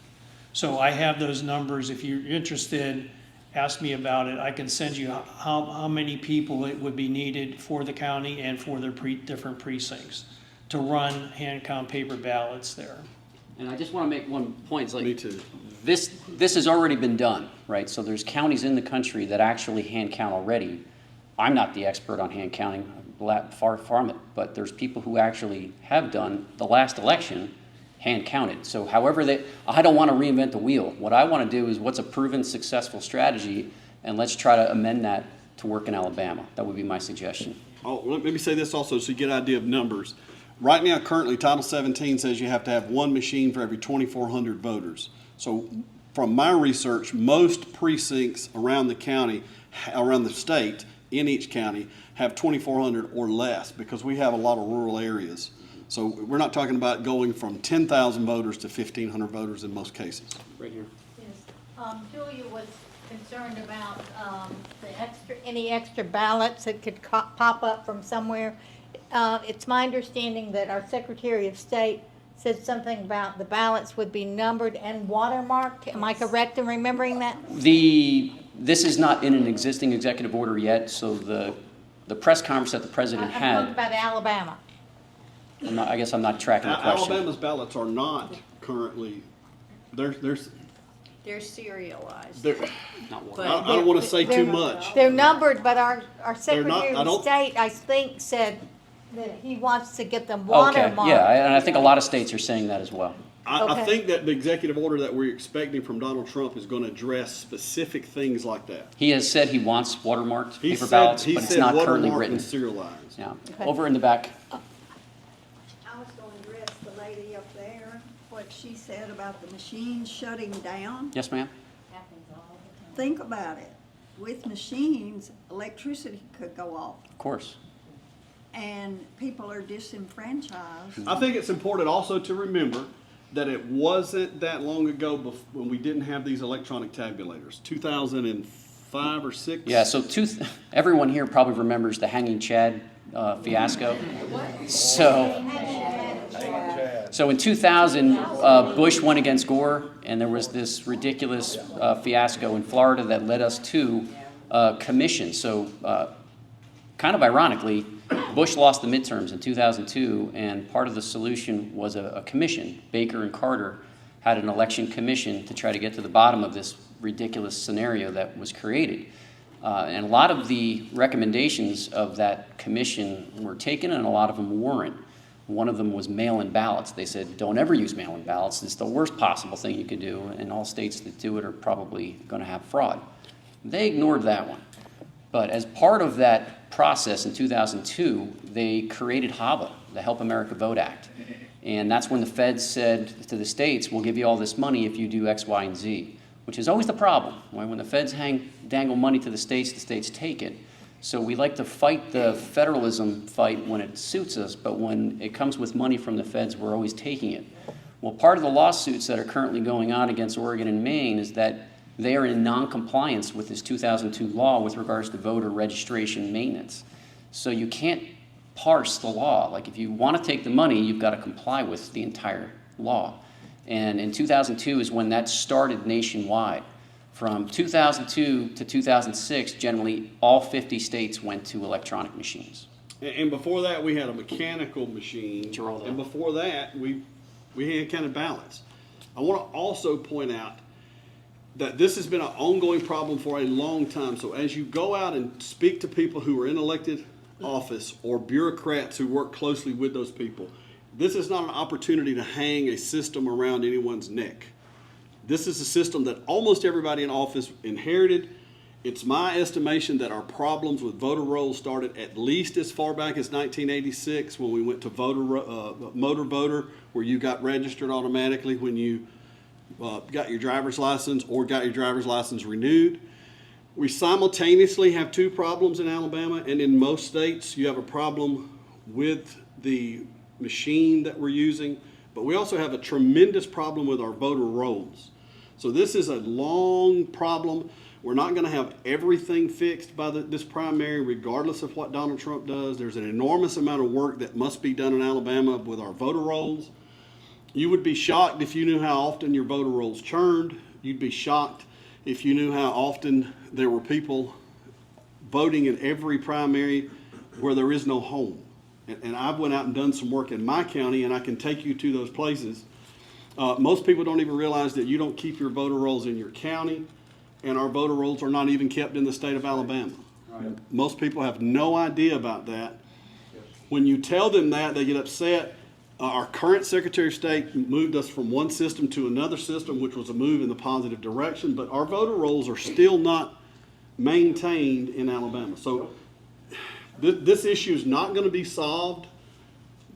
So I have those numbers. If you're interested, ask me about it. I can send you how many people it would be needed for the county and for their different precincts to run hand count paper ballots there. And I just want to make one point. It's like, Me too. This has already been done, right? So there's counties in the country that actually hand count already. I'm not the expert on hand counting, far from it, but there's people who actually have done the last election hand counted. So however I don't want to reinvent the wheel. What I want to do is what's a proven successful strategy, and let's try to amend that to work in Alabama. That would be my suggestion. Oh, let me say this also so you get an idea of numbers. Right now, currently, Title 17 says you have to have one machine for every 2,400 voters. So from my research, most precincts around the county, around the state, in each county, have 2,400 or less because we have a lot of rural areas. So we're not talking about going from 10,000 voters to 1,500 voters in most cases. Right here. Yes. Julia was concerned about any extra ballots that could pop up from somewhere. It's my understanding that our Secretary of State said something about the ballots would be numbered and watermarked. Am I correct in remembering that? This is not in an existing executive order yet, so the press conference that the president I'm had. talking about Alabama. I guess I'm not tracking the question. Alabama's ballots are not currently, they're serialized. Not one. I don't want to say too much. They're numbered, but our They're Secretary not- I of don't- State, I think, said that he wants to get them Okay, watermarked. yeah, and I think a lot of states are saying that as well. I Okay. think that the executive order that we're expecting from Donald Trump is going to address specific things like that. He has said he wants watermarked He paper said, ballots, he but it's said not currently watermarked written. and serialized. Yeah, Okay. over in the back. I was going to address the lady up there, what she said about the machines shutting down. Yes, ma'am? Think about it. With machines, electricity could go off, Of course. and people are disenfranchised. I think it's important also to remember that it wasn't that long ago when we didn't have these electronic tabulators, 2005 or 6. Yeah, so everyone here probably remembers the Hanging Chad fiasco. So in 2000, Bush went against Gore, and there was this ridiculous fiasco in Florida that led us to a commission. So kind of ironically, Bush lost the midterms in 2002, and part of the solution was a commission. Baker and Carter had an election commission to try to get to the bottom of this ridiculous scenario that was created. And a lot of the recommendations of that commission were taken, and a lot of them weren't. One of them was mail-in ballots. They said, don't ever use mail-in ballots. It's the worst possible thing you could do, and all states that do it are probably going to have fraud. They ignored that one. But as part of that process in 2002, they created HAVA, the Help America Vote Act. And that's when the feds said to the states, we'll give you all this money if you do X, Y, and Z, which is always the problem. Right? When the feds dangle money to the states take it. So we like to fight the federalism fight when it suits us, but when it comes with money from the feds, we're always taking it. Well, part of the lawsuits that are currently going on against Oregon and Maine is that they are in non-compliance with this 2002 law with regards to voter registration maintenance. So you can't parse the law. Like if you want to take the money, you've got to comply with the entire law. And in 2002 is when that started nationwide. From 2002 to 2006, generally all 50 states went to electronic machines. And before that, we had a mechanical machine. And before that, we had kind of balance. I want to also point out that this has been an ongoing problem for a long time. So as you go out and speak to people who are in elected office or bureaucrats who work closely with those people, this is not an opportunity to hang a system around anyone's neck. This is a system that almost everybody in office inherited. It's my estimation that our problems with voter rolls started at least as far back as 1986 when we went to motor voter, where you got registered automatically when you got your driver's license or got your driver's license renewed. We simultaneously have two problems in Alabama, and in most states you have a problem with the machine that we're using, but we also have a tremendous problem with our voter rolls. So this is a long problem. We're not going to have everything fixed by this primary, regardless of what Donald Trump does. There's an enormous amount of work that must be done in Alabama with our voter rolls. You would be shocked if you knew how often your voter rolls churned. You'd be shocked if you knew how often there were people voting in every primary where there is no home. And I've went out and done some work in my county, and I can take you to those places. Most people don't even realize that you don't keep your voter rolls in your county, and our voter rolls are not even kept in the state of Alabama. Right. Most people have no idea about that. Yes. When you tell them that, they get upset. Our current Secretary of State moved us from one system to another system, which was a move in the positive direction, but our voter rolls are still not maintained in Alabama. So this issue is not going to be solved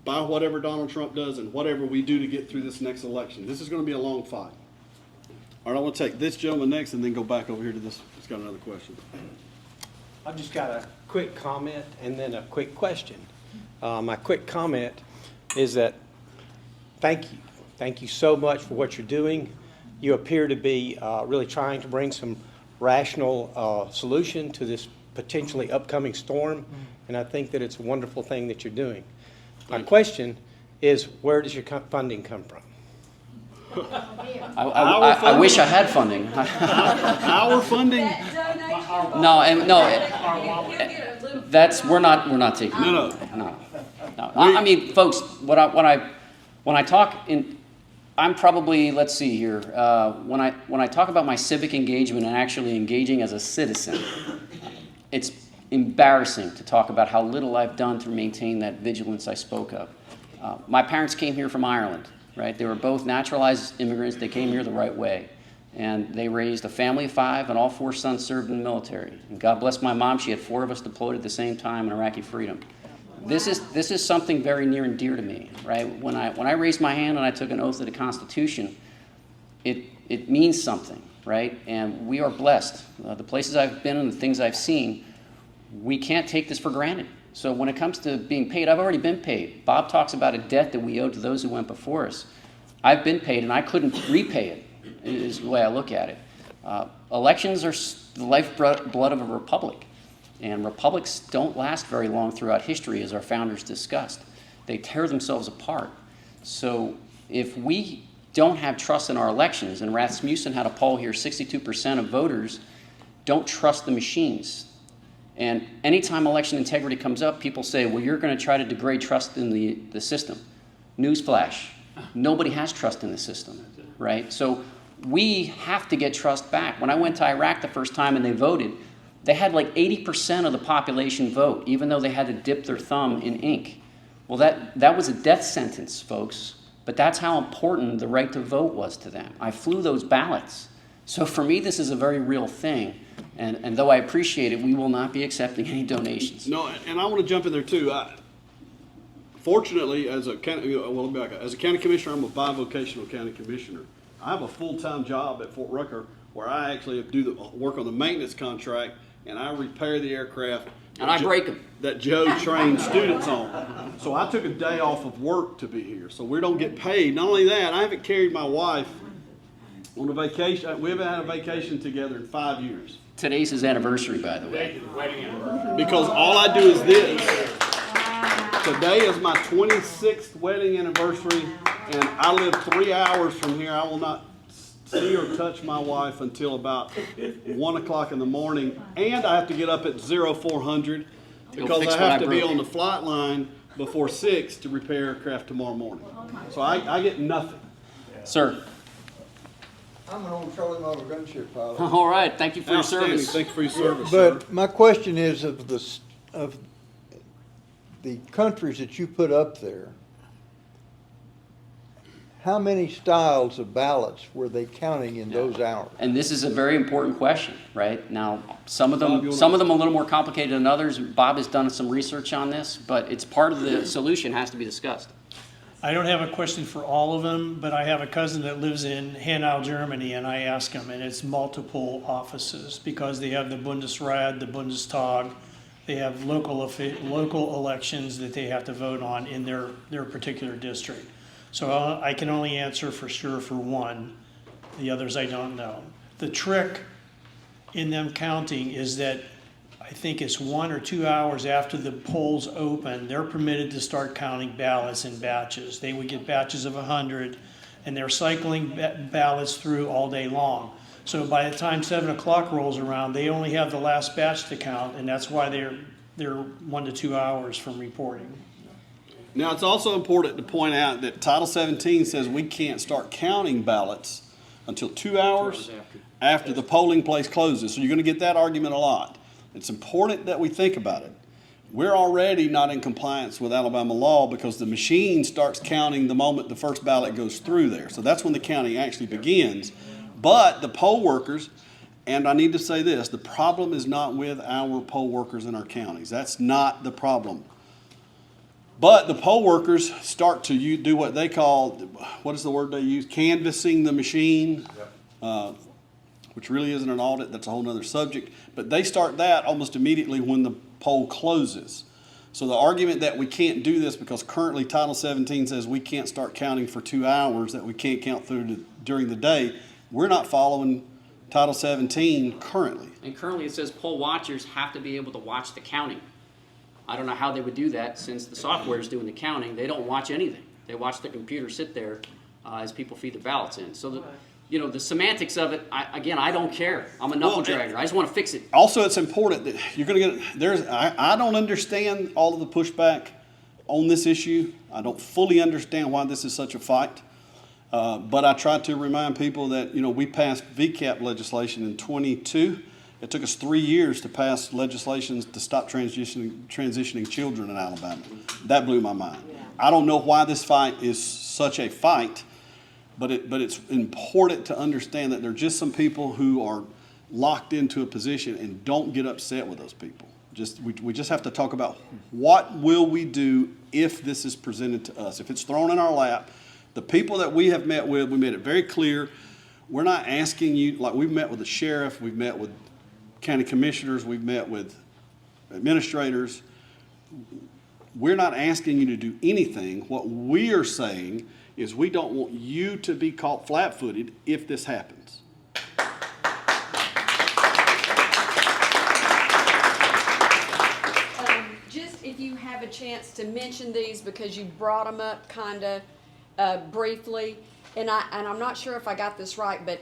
by whatever Donald Trump does and whatever we do to get through this next election. This is going to be a long fight. All right, I want to take this gentleman next and then go back over here to this. He's got another question. I've just got a quick comment and then a quick question. My quick comment is that thank you. Thank you so much for what you're doing. You appear to be really trying to bring some rational solution to this potentially upcoming storm, and I think that it's a wonderful thing that you're doing. My question is, where does your funding come from? I wish I had funding. Our funding? That's we're not taking. No. I mean, folks, when I talk in, I'm probably, let's see here. When I talk about my civic engagement and actually engaging as a citizen, it's embarrassing to talk about how little I've done to maintain that vigilance I spoke of. My parents came here from Ireland, right? They were both naturalized immigrants. They came here the right way. And they raised a family of 5, and all 4 sons served in the military. And God bless my mom, she had 4 of us deployed at the same time in Iraqi freedom. This is something very near and dear to me, right? When I raised my hand and I took an oath to the Constitution, it means something, right? And we are blessed. The places I've been and the things I've seen, we can't take this for granted. So when it comes to being paid, I've already been paid. Bob talks about a debt that we owe to those who went before us. I've been paid, and I couldn't repay it, is the way I look at it. Elections are the lifeblood of a republic, and republics don't last very long throughout history, as our founders discussed. They tear themselves apart. So if we don't have trust in our elections, and Rasmussen had a poll here, 62% of voters don't trust the machines. And anytime election integrity comes up, people say, well, you're going to try to degrade trust in the system. Newsflash, nobody has trust in the system, right? So we have to get trust back. When I went to Iraq the first time and they voted, they had like 80% of the population vote, even though they had to dip their thumb in ink. Well, that was a death sentence, folks, but that's how important the right to vote was to them. I flew those ballots. So for me, this is a very real thing. And though I appreciate it, we will not be accepting any donations. No, and I want to jump in there too. Fortunately, as a county, as a county commissioner, I'm a bivocational county commissioner. I have a full-time job at Fort Rucker where I actually do the work on the maintenance contract, and I repair the aircraft. And I break them. That Joe trained students on. So I took a day off of work to be here, so we don't get paid. Not only that, I haven't carried my wife on a vacation. We haven't had a vacation together in 5 years. Today's his anniversary, by the way. Because all I do is this. Today is my 26th wedding anniversary, and I live 3 hours from here. I will not see or touch my wife until about 1 o'clock in the morning, and I have to get up at 0400 because I have to be on the flight line before 6 to repair aircraft tomorrow morning. So I get nothing. Sir. I'm an old Charlie Model gunship pilot. All right. Thank you for your Outstanding. service. Thank you for your service, sir. But my question is of the countries that you put up there, how many styles of ballots were they counting in those hours? And this is a very important question, right? Now, some of them a little more complicated than others. Bob has done some research on this, but it's part of the solution has to be discussed. I don't have a question for all of them, but I have a cousin that lives in Hanau, Germany, and I ask him, and it's multiple offices because they have the Bundesrat, the Bundestag, they have local elections that they have to vote on in their particular district. So I can only answer for sure for one. The others I don't know. The trick in them counting is that I think it's 1 or 2 hours after the polls open, they're permitted to start counting ballots in batches. They would get batches of 100, and they're cycling ballots through all day long. So by the time 7 o'clock rolls around, they only have the last batch to count, and that's why they're 1 to 2 hours from reporting. Now, it's also important to point out that Title 17 says we can't start counting ballots until 2 hours after the polling place closes. So you're going to get that argument a lot. It's important that we think about it. We're already not in compliance with Alabama law because the machine starts counting the moment the first ballot goes through there. So that's when the counting actually begins. But the poll workers, and I need to say this, the problem is not with our poll workers in our counties. That's not the problem. But the poll workers start to do what they call, what is the word they use? Canvassing the machine, which really isn't an audit. That's a whole other subject. But they start that almost immediately when the poll closes. So the argument that we can't do this because currently Title 17 says we can't start counting for 2 hours, that we can't count through during the day, we're not following Title 17 currently. And currently it says poll watchers have to be able to watch the counting. I don't know how they would do that since the software is doing the counting. They don't watch anything. They watch the computer sit there as people feed their ballots in. So, the semantics of it, I don't care. I'm a knuckle dragger. I just want to fix it. Also, it's important that you're going to get, I don't understand all of the pushback on this issue. I don't fully understand why this is such a fight. But I try to remind people that, we passed VCAP legislation in 22. It took us 3 years to pass legislation to stop transitioning children in Alabama. That blew my mind. I don't know why this fight is such a fight, but it's important to understand that there are just some people who are locked into a position and don't get upset with those people. We just have to talk about what will we do if this is presented to us. If it's thrown in our lap, the people that we have met with, we made it very clear. We're not asking you, like we've met with the sheriff, we've met with county commissioners, we've met with administrators. We're not asking you to do anything. What we are saying is we don't want you to be caught flat-footed if this happens. Just if you have a chance to mention these because you brought them up kind of briefly, and I'm not sure if I got this right, but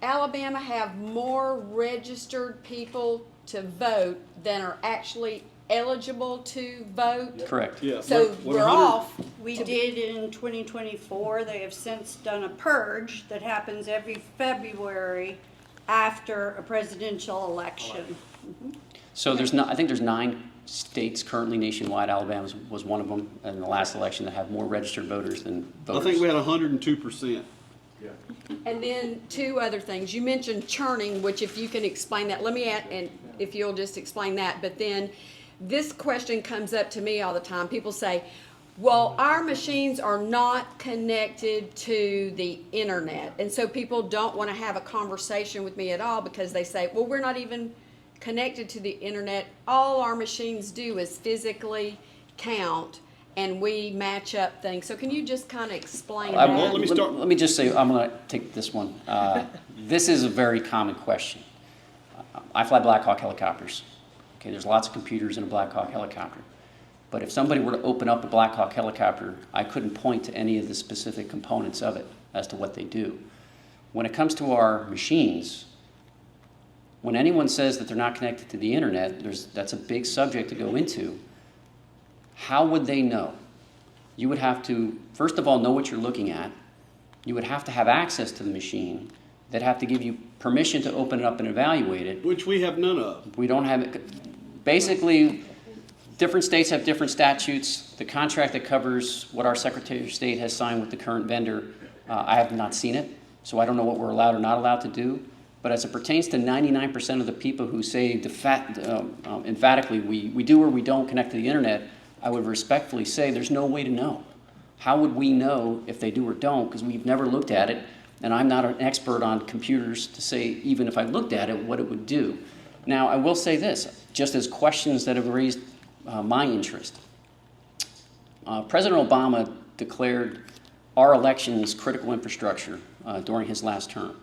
Alabama have more registered people to vote than are actually eligible to vote? Correct. Yeah. So we're off. We did in 2024. They have since done a purge that happens every February after a presidential election. So I think there's 9 states currently nationwide. Alabama was one of them in the last election that have more registered voters than voters. I think we had 102%. And then two other things. You mentioned churning, which if you can explain that, let me add, and if you'll just explain that. But then this question comes up to me all the time. People say, well, our machines are not connected to the internet. And so people don't want to have a conversation with me at all because they say, well, we're not even connected to the internet. All our machines do is physically count and we match up things. So can you just kind of explain that? let me start- Let me just say, I'm going to take this one. This is a very common question. I fly Black Hawk helicopters. Okay, there's lots of computers in a Black Hawk helicopter. But if somebody were to open up a Black Hawk helicopter, I couldn't point to any of the specific components of it as to what they do. When it comes to our machines, when anyone says that they're not connected to the internet, that's a big subject to go into. How would they know? You would have to, first of all, know what you're looking at. You would have to have access to the machine. They'd have to give you permission to open it up and evaluate it. Which we have none of. We don't have it. Basically, different states have different statutes. The contract that covers what our Secretary of State has signed with the current vendor, I have not seen it, so I don't know what we're allowed or not allowed to do. But as it pertains to 99% of the people who say emphatically we do or we don't connect to the internet, I would respectfully say there's no way to know. How would we know if they do or don't? Because we've never looked at it, and I'm not an expert on computers to say, even if I looked at it, what it would do. Now, I will say this, just as questions that have raised my interest. President Obama declared our elections critical infrastructure during his last term.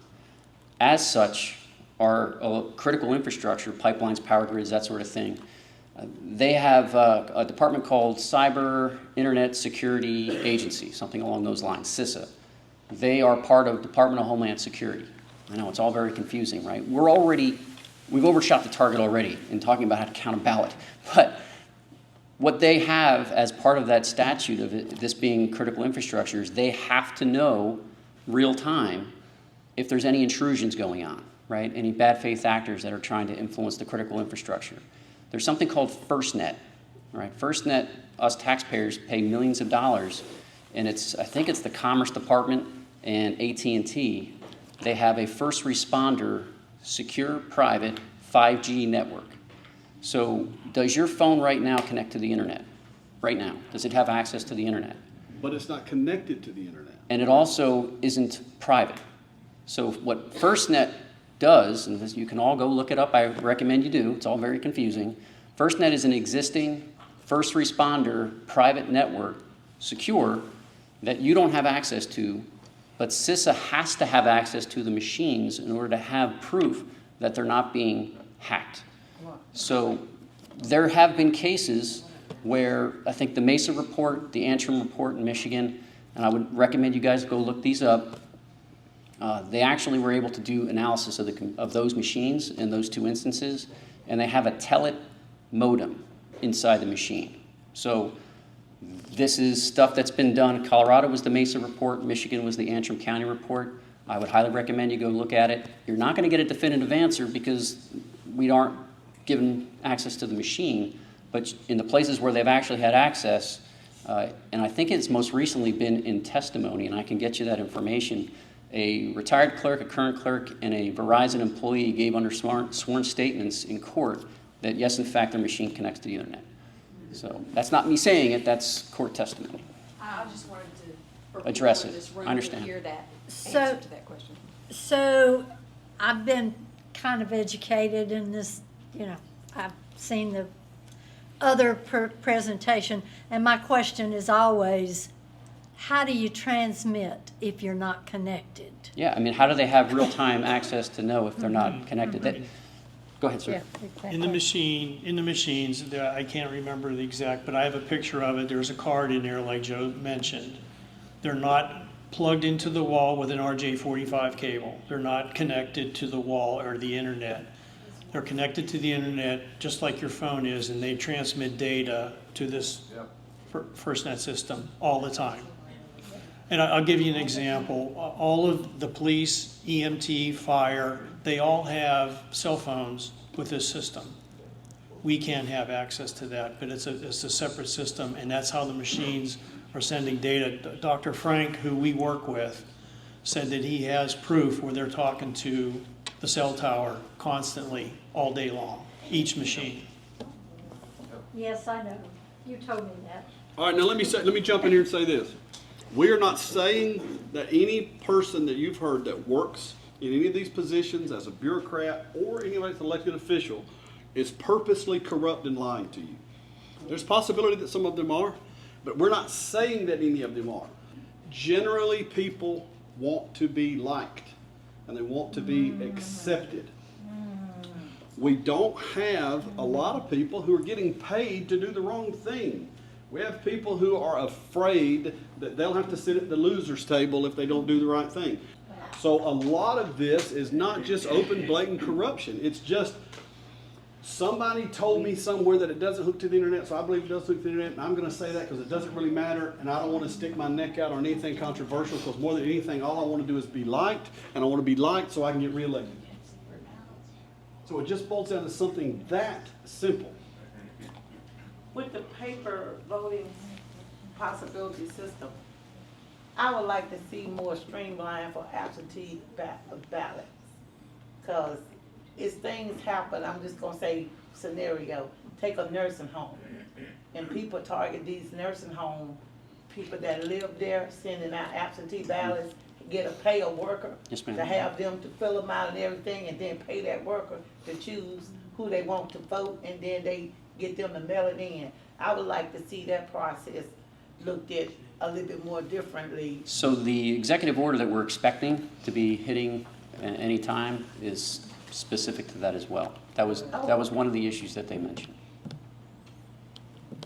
As such, our critical infrastructure, pipelines, power grids, that sort of thing, they have a department called Cyber Internet Security Agency, something along those lines, CISA. They are part of Department of Homeland Security. I know it's all very confusing, right? We've overshot the target already in talking about how to count a ballot. But what they have as part of that statute of this being critical infrastructure is they have to know real time if there's any intrusions going on, right? Any bad faith actors that are trying to influence the critical infrastructure. There's something called FirstNet, right? FirstNet, us taxpayers pay millions of dollars, and I think it's the Commerce Department and AT&T. They have a first responder secure private 5G network. So does your phone right now connect to the internet? Right now, does it have access to the internet? But it's not connected to the internet. And it also isn't private. So what FirstNet does, and this, you can all go look it up, I recommend you do, it's all very confusing. FirstNet is an existing first responder private network, secure, that you don't have access to, but CISA has to have access to the machines in order to have proof that they're not being hacked. So there have been cases where I think the Mesa report, the Antrim report in Michigan, and I would recommend you guys go look these up. They actually were able to do analysis of those machines in those two instances, and they have a Telit modem inside the machine. So this is stuff that's been done. Colorado was the Mesa report. Michigan was the Antrim County report. I would highly recommend you go look at it. You're not going to get a definitive answer because we aren't given access to the machine, but in the places where they've actually had access, and I think it's most recently been in testimony, and I can get you that information, a retired clerk, a current clerk, and a Verizon employee gave under sworn statements in court that yes, in fact, their machine connects to the internet. So that's not me saying it, that's court testimony. I just wanted to Address people in it. this room I understand. to hear that So- answer to that question. So I've been kind of educated in this, I've seen the other presentation, and my question is always, how do you transmit if you're not connected? Yeah, I mean, how do they have real-time access to know if they're not connected? Go ahead, sir. exactly. In the machines, I can't remember the exact, but I have a picture of it. There's a card in there like Joe mentioned. They're not plugged into the wall with an RJ45 cable. They're not connected to the wall or the internet. They're connected to the internet just like your phone is, and they transmit data to this FirstNet system all the time. And I'll give you an example. All of the police, EMT, fire, they all have cell phones with this system. We can't have access to that, but it's a separate system, and that's how the machines are sending data. Dr. Frank, who we work with, said that he has proof where they're talking to the cell tower constantly, all day long, each machine. Yes, I know. You told me that. All right, now let me jump in here and say this. We are not saying that any person that you've heard that works in any of these positions as a bureaucrat or anybody that's an elected official is purposely corrupt and lying to you. There's a possibility that some of them are, but we're not saying that any of them are. Generally, people want to be liked and they want to be accepted. We don't have a lot of people who are getting paid to do the wrong thing. We have people who are afraid that they'll have to sit at the loser's table if they don't do the right thing. So a lot of this is not just open, blatant corruption. It's just somebody told me somewhere that it doesn't hook to the internet, so I believe it does hook to the internet, and I'm going to say that because it doesn't really matter, and I don't want to stick my neck out on anything controversial, because more than anything, all I want to do is be liked, and I want to be liked so I can get reelected. So it just boils down to something that simple. With the paper voting possibility system, I would like to see more streamlined for absentee ballots. Because as things happen, I'm just gonna say scenario, take a nursing home. And people target these nursing home, people that live there, sending out absentee ballots, pay a worker Yes, ma'am. to have them to fill them out and everything, and then pay that worker to choose who they want to vote, and then they get them to mail it in. I would like to see that process looked at a little bit more differently. So the executive order that we're expecting to be hitting at any time is specific to that as well. That was one of the issues that they mentioned.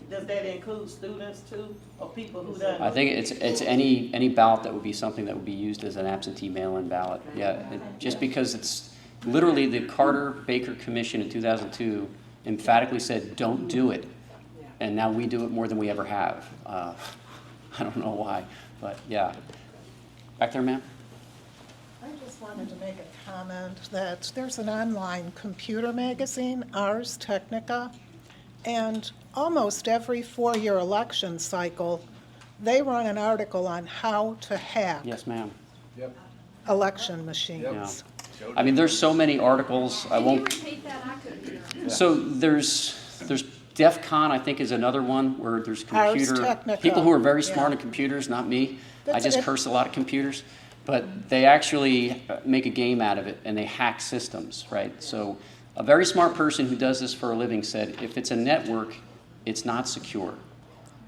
Does that include students too, or people who done? I think it's any ballot that would be something that would be used as an absentee mail-in ballot. Yeah, just because it's literally the Carter-Baker Commission in 2002 emphatically said, don't do it. And now we do it more than we ever have. I don't know why, but yeah. Back there, ma'am? I just wanted to make a comment that there's an online computer magazine, Ars Technica, and almost every four-year election cycle, they run an article on how to hack Yes, ma'am. election machines. Yeah. I mean, there's so many articles. I won't. Can you repeat that? I couldn't hear. So there's DEF CON, I think, is another one where there's computer Technica. people who are very smart in computers, not me. I just curse a lot of computers, but they actually make a game out of it and they hack systems, right? So a very smart person who does this for a living said, if it's a network, it's not secure.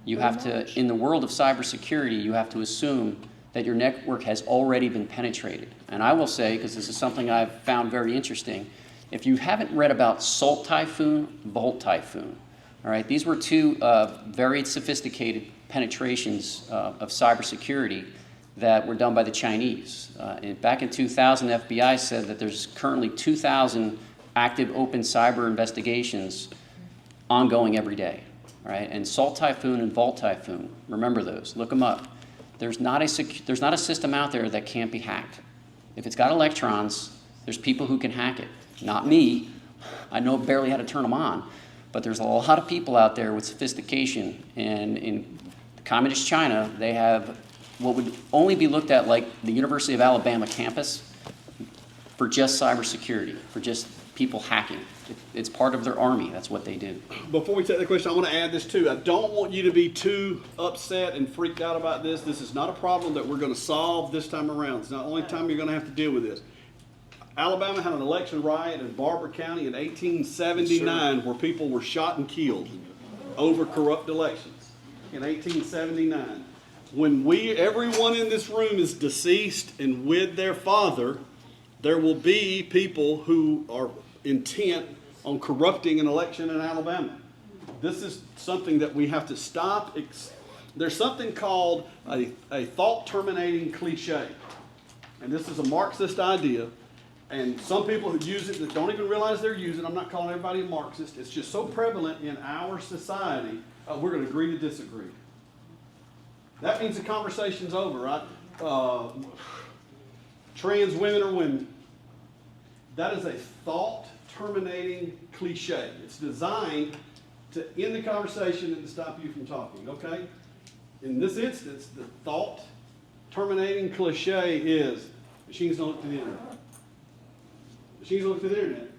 You have to, in the world of cybersecurity, you have to assume that your network has already been penetrated. And I will say, because this is something I've found very interesting, if you haven't read about Salt Typhoon, Volt Typhoon, all right, these were two very sophisticated penetrations of cybersecurity that were done by the Chinese. And back in 2000, the FBI said that there's currently 2,000 active open cyber investigations ongoing every day, all right? And Salt Typhoon and Volt Typhoon, remember those, look them up. There's not a system out there that can't be hacked. If it's got electrons, there's people who can hack it. Not me. I know barely how to turn them on. But there's a lot of people out there with sophistication. And in communist China, they have what would only be looked at like the University of Alabama campus for just cybersecurity, for just people hacking. It's part of their army. That's what they do. Before we take the question, I want to add this too. I don't want you to be too upset and freaked out about this. This is not a problem that we're going to solve this time around. It's not the only time you're going to have to deal with this. Alabama had an election riot in Barber County in 1879 where people were shot and killed over corrupt elections in 1879. When everyone in this room is deceased and with their father, there will be people who are intent on corrupting an election in Alabama. This is something that we have to stop. There's something called a thought-terminating cliche. And this is a Marxist idea. And some people who use it that don't even realize they're using it. I'm not calling everybody a Marxist. It's just so prevalent in our society. We're going to agree to disagree. That means the conversation's over, right? Trans women are women. That is a thought-terminating cliche. It's designed to end the conversation and to stop you from talking, okay? In this instance, the thought terminating cliche is machines don't look to the internet. Machines don't look to the internet.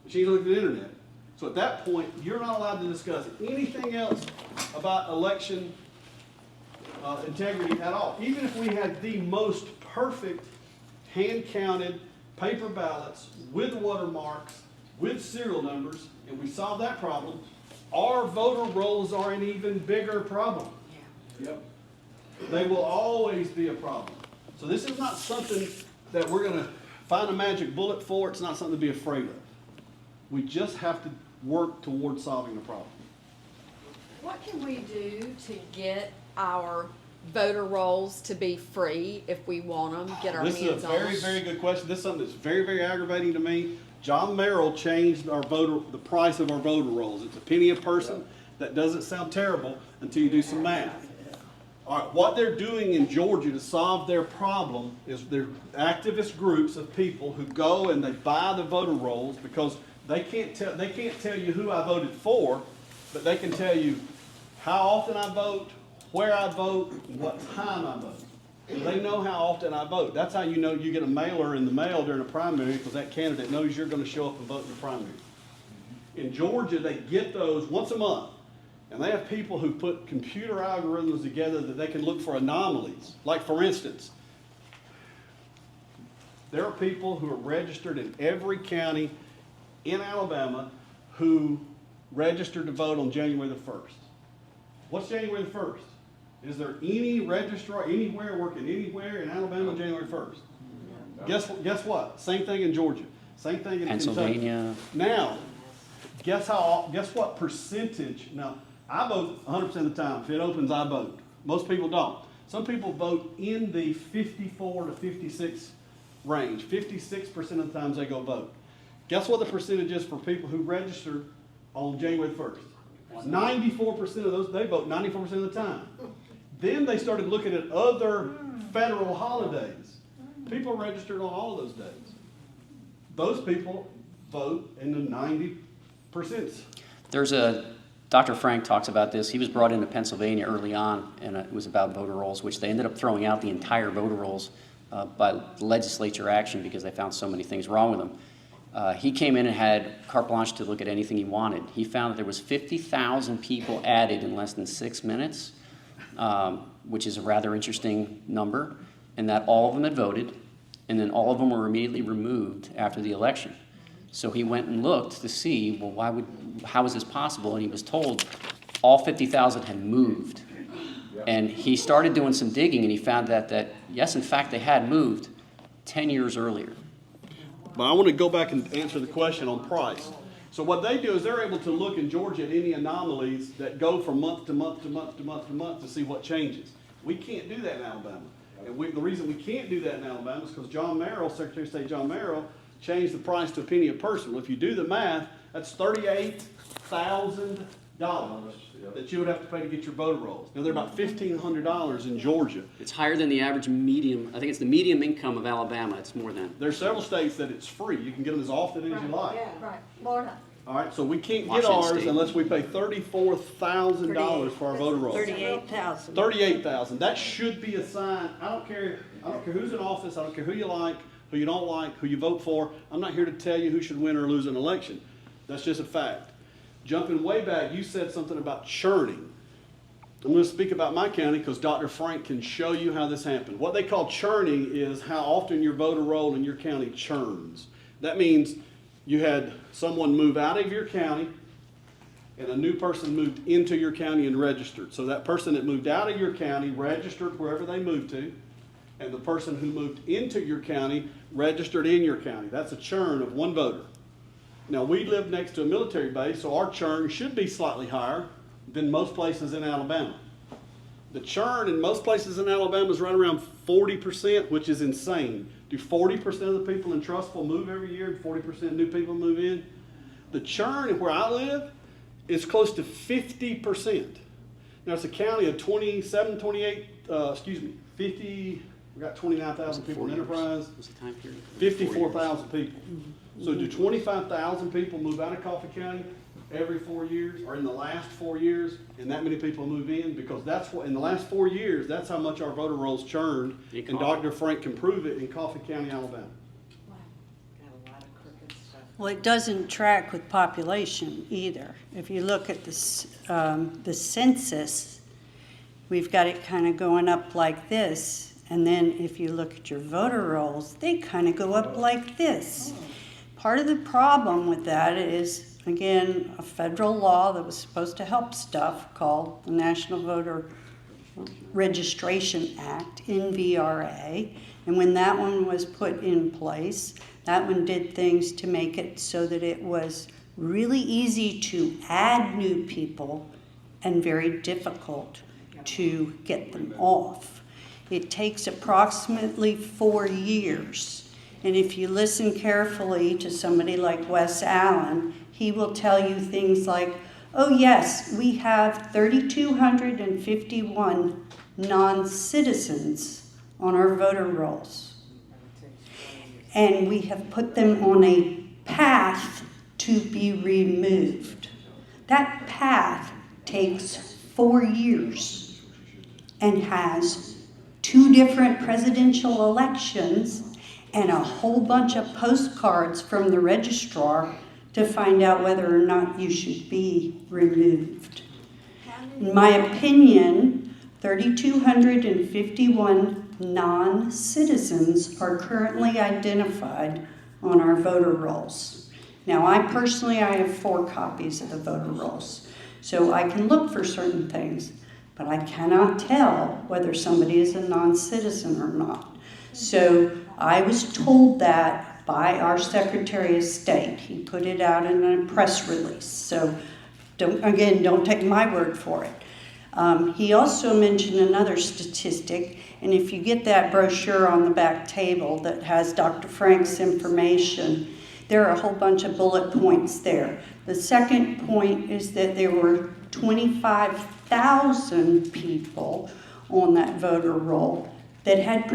Machines don't look to the internet. So at that point, you're not allowed to discuss anything else about election integrity at all. Even if we had the most perfect hand-counted paper ballots with watermarks, with serial numbers, and we solve that problem, our voter rolls are an even bigger problem. Yep. They will always be a problem. So this is not something that we're going to find a magic bullet for. It's not something to be afraid of. We just have to work toward solving the problem. What can we do to get our voter rolls to be free if we want them, get our This hands is a on them? very, very good question. This is something that's very, very aggravating to me. John Merrill changed the price of our voter rolls. It's a penny a person. That doesn't sound terrible until you do some math. All right, what they're doing in Georgia to solve their problem is they're activist groups of people who go and they buy the voter rolls because they can't tell you who I voted for, but they can tell you how often I vote, where I vote, and what time I vote. So they know how often I vote. That's how you know you get a mailer in the mail during a primary, because that candidate knows you're going to show up and vote in the primary. In Georgia, they get those once a month. And they have people who put computer algorithms together that they can look for anomalies. Like, for instance, there are people who are registered in every county in Alabama who registered to vote on January the 1st. What's January the 1st? Is there any registrar anywhere working anywhere in Alabama on January 1st? Guess what? Same thing in Georgia. Same thing in Pennsylvania. Kentucky. Now, guess what percentage? Now, I vote 100% of the time. If it opens, I vote. Most people don't. Some people vote in the 54 to 56 range. 56% of the times they go vote. Guess what the percentage is for people who register on January 1st? 94% of those, they vote 94% of the time. Then they started looking at other federal holidays. People registered on all of those days. Those people vote in the 90%. Dr. Frank talks about this. He was brought into Pennsylvania early on, and it was about voter rolls, which they ended up throwing out the entire voter rolls by legislature action because they found so many things wrong with them. He came in and had carte blanche to look at anything he wanted. He found that there was 50,000 people added in less than 6 minutes, which is a rather interesting number, and that all of them had voted, and then all of them were immediately removed after the election. So he went and looked to see, well, how is this possible? And he was told all 50,000 had moved. And he started doing some digging, and he found that yes, in fact, they had moved 10 years earlier. But I want to go back and answer the question on price. So what they do is they're able to look in Georgia at any anomalies that go from month to month to month to month to month to see what changes. We can't do that in Alabama. And the reason we can't do that in Alabama is because John Merrill, Secretary of State John Merrill, changed the price to a penny a person. Well, if you do the math, that's $38,000 that you would have to pay to get your voter rolls. Now, they're about $1,500 in Georgia. It's higher than the average medium. I think it's the medium income of Alabama. It's more than. There are several states that it's free. You can get them as often as you like. Right, Florida. All right, so we can't get Washington ours State. unless we pay $34,000 for our voter rolls. 38,000. $38,000. That should be a sign. I don't care who's in office. I don't care who you like, who you don't like, who you vote for. I'm not here to tell you who should win or lose an election. That's just a fact. Jumping way back, you said something about churning. I'm going to speak about my county because Dr. Frank can show you how this happened. What they call churning is how often your voter roll in your county churns. That means you had someone move out of your county and a new person moved into your county and registered. So that person that moved out of your county registered wherever they moved to, and the person who moved into your county registered in your county. That's a churn of one voter. Now, we live next to a military base, so our churn should be slightly higher than most places in Alabama. The churn in most places in Alabama is right around 40%, which is insane. Do 40% of the people in Trussville move every year and 40% new people move in? The churn where I live is close to 50%. Now, it's a county of 50, we got 29,000 people in Enterprise, 54,000 people. So do 25,000 people move out of Coffee County? every 4 years, or in the last 4 years, and that many people move in, because that's what, in the last 4 years, that's how much our voter rolls churned, and Dr. Frank can prove it in Coffee County, Alabama. Well, it doesn't track with population either. If you look at the census, we've got it kind of going up like this. And then if you look at your voter rolls, they kind of go up like this. Part of the problem with that is, again, a federal law that was supposed to help stuff called the National Voter Registration Act, NVRA. And when that one was put in place, that one did things to make it so that it was really easy to add new people and very difficult to get them off. It takes approximately 4 years. And if you listen carefully to somebody like Wes Allen, he will tell you things like, oh yes, we have 3,251 non-citizens on our voter rolls. And we have put them on a path to be removed. That path takes 4 years and has 2 different presidential elections and a whole bunch of postcards from the registrar to find out whether or not you should be removed. In my opinion, 3,251 non-citizens are currently identified on our voter rolls. Now, I have 4 copies of the voter rolls, so I can look for certain things, but I cannot tell whether somebody is a non-citizen or not. So I was told that by our Secretary of State. He put it out in a press release, so don't take my word for it. He also mentioned another statistic, and if you get that brochure on the back table that has Dr. Frank's information, there are a whole bunch of bullet points there. The second point is that there were 25,000 people on that voter roll that had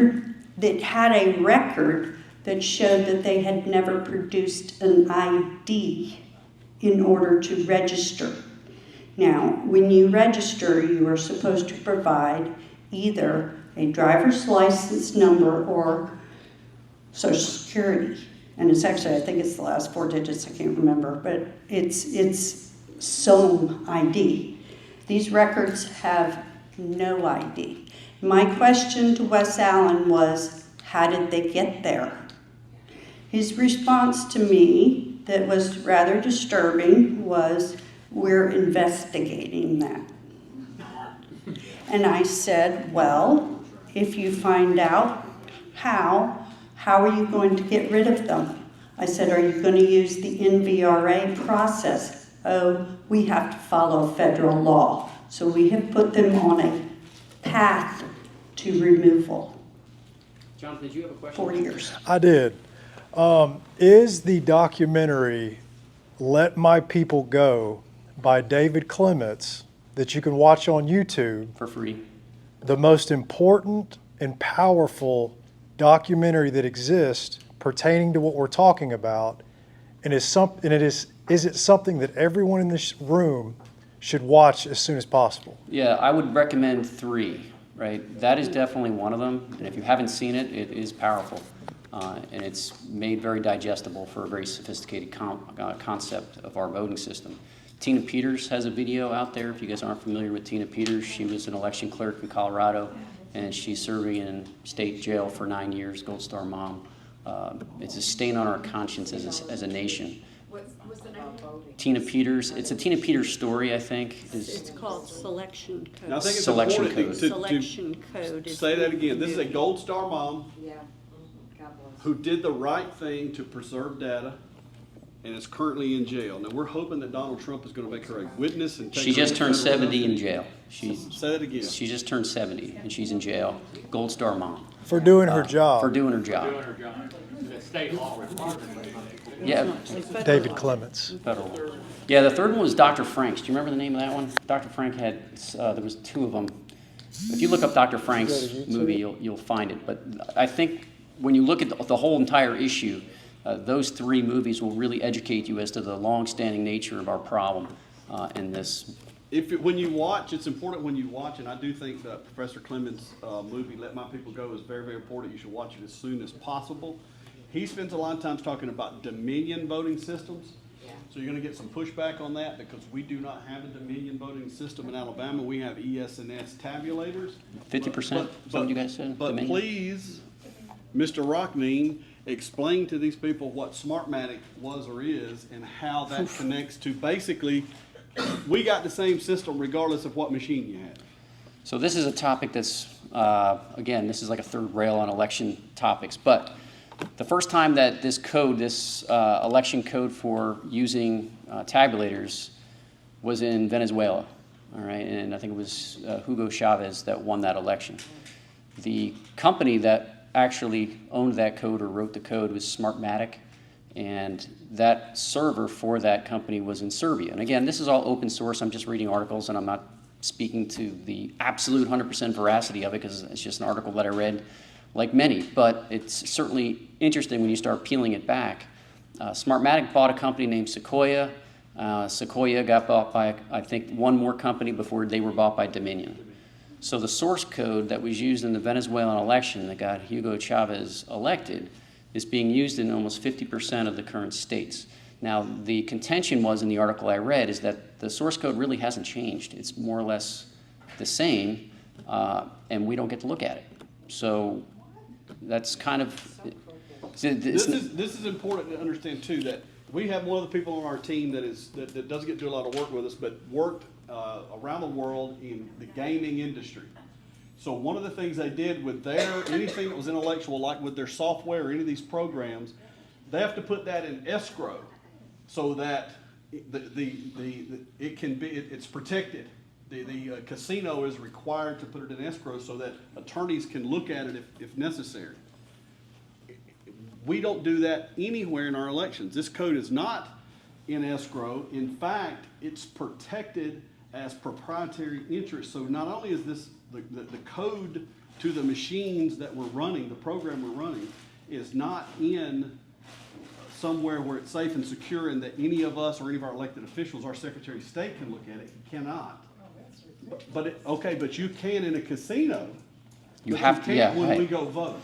a record that showed that they had never produced an ID in order to register. Now, when you register, you are supposed to provide either a driver's license number or Social Security. And it's actually, I think it's the last 4 digits, I can't remember, but it's some ID. These records have no ID. My question to Wes Allen was, how did they get there? His response to me, that was rather disturbing, was, we're investigating that. And I said, well, if you find out how are you going to get rid of them? I said, are you going to use the NVRA process? Oh, we have to follow federal law. So we have put them on a path to removal. Jonathan, did you have a question? 4 years. I did. Is the documentary Let My People Go by David Clements that you can watch on YouTube For free. the most important and powerful documentary that exists pertaining to what we're talking about? And is it something that everyone in this room should watch as soon as possible? Yeah, I would recommend 3, right? That is definitely one of them. And if you haven't seen it, it is powerful. And it's made very digestible for a very sophisticated concept of our voting system. Tina Peters has a video out there. If you guys aren't familiar with Tina Peters, she was an election clerk in Colorado, and she's serving in state jail for 9 years, Gold Star mom. It's a stain on our conscience as a nation. What's the name? Tina Peters, it's a Tina Peters story, I think. It's called Selection Code. Now, I think it's Selection important code. Selection Code. to is say the that again. This is a movie. Gold Star mom Yeah. God bless. who did the right thing to preserve data and is currently in jail. Now, we're hoping that Donald Trump is going to make her a witness and take She her just to turned federal 70 in custody. jail. Say that again. She just turned 70, and she's in jail. Gold Star mom. For doing her For job, doing her job. Yeah, David Clements. federal. Yeah, the third one was Dr. Frank's. Do you remember the name of that one? Dr. Frank had, there was 2 of them. If you look up Dr. Frank's movie, you'll find it. But I think when you look at the whole entire issue, those 3 movies will really educate you as to the long-standing nature of our problem in this. When you watch, it's important when you watch, and I do think that Professor Clemens' movie, Let My People Go, is very, very important. You should watch it as soon as possible. He spends a lot of times talking about Dominion voting systems. So you're going to get some pushback on that because we do not have a Dominion voting system in Alabama. We have ES&S tabulators. 50%, some of you guys said But Dominion? please, Mr. Roughneen, explain to these people what Smartmatic was or is and how that connects to basically, we got the same system regardless of what machine you have. So this is a topic that's, again, this is like a third rail on election topics, but the first time that this code, this election code for using tabulators was in Venezuela, all right, and I think it was Hugo Chavez that won that election. The company that actually owned that code or wrote the code was Smartmatic, and that server for that company was in Serbia. And again, this is all open source. I'm just reading articles, and I'm not speaking to the absolute 100% veracity of it because it's just an article that I read, like many, but it's certainly interesting when you start peeling it back. Smartmatic bought a company named Sequoia. Sequoia got bought by, I think, one more company before they were bought by Dominion. So the source code that was used in the Venezuelan election that got Hugo Chavez elected is being used in almost 50% of the current states. Now, the contention was in the article I read is that the source code really hasn't changed. It's more or less the same, and we don't get to look at it. So that's kind of... This is important to understand too, that we have one of the people on our team that doesn't get to do a lot of work with us, but worked around the world in the gaming industry. So one of the things they did with anything that was intellectual, like with their software or any of these programs, they have to put that in escrow so that it's protected. The casino is required to put it in escrow so that attorneys can look at it if necessary. We don't do that anywhere in our elections. This code is not in escrow. In fact, it's protected as proprietary interest. So not only is this the code to the machines that we're running, the program we're running, is not in somewhere where it's safe and secure and that any of us or any of our elected officials, our Secretary of State can look at it. You cannot. But you can in a casino. You have to, yeah. When we go vote.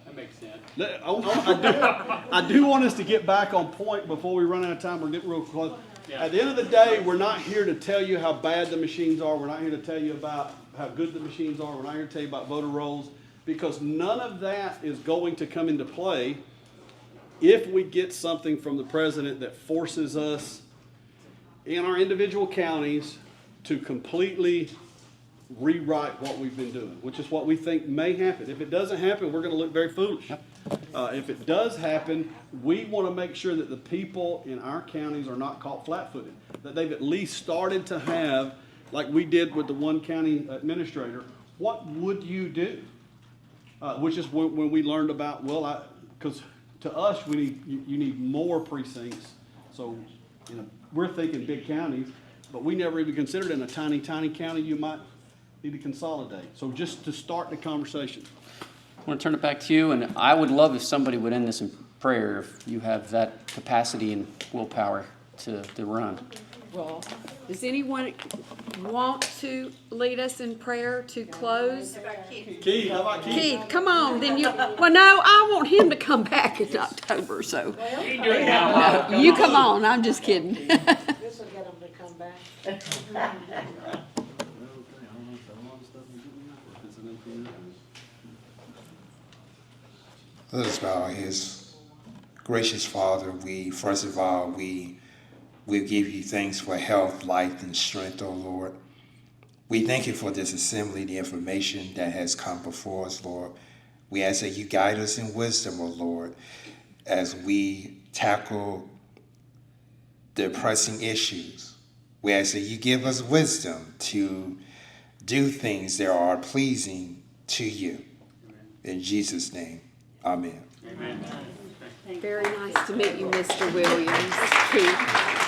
That makes sense. I do want us to get back on point before we run out of time. We're getting real close. Yeah. At the end of the day, we're not here to tell you how bad the machines are. We're not here to tell you about how good the machines are. We're not here to tell you about voter rolls, because none of that is going to come into play if we get something from the president that forces us in our individual counties to completely rewrite what we've been doing, which is what we think may happen. If it doesn't happen, we're going to look very foolish. Yep. If it does happen, we want to make sure that the people in our counties are not caught flat-footed, that they've at least started to have, like we did with the one county administrator, what would you do? Which is when we learned about, because to us, you need more precincts. So we're thinking big counties, but we never even considered in a tiny, tiny county you might need to consolidate. So just to start the conversation. I want to turn it back to you, and I would love if somebody would end this in prayer if you have that capacity and willpower to run. Well, does anyone want to lead us in prayer to close? Keith, how about Keith? Keith, come on, then you, well, no, I want him to come back in October, so. No, you come on, I'm just kidding. This will get them to come back. Let us bow our heads. Gracious Father, first of all, we give you thanks for health, life, and strength, O Lord. We thank you for this assembly, the information that has come before us, Lord. We ask that you guide us in wisdom, O Lord, as we tackle the pressing issues. We ask that you give us wisdom to do things that are pleasing to you. In Jesus' name, amen. Very nice to meet you, Mr. Williams. Keith.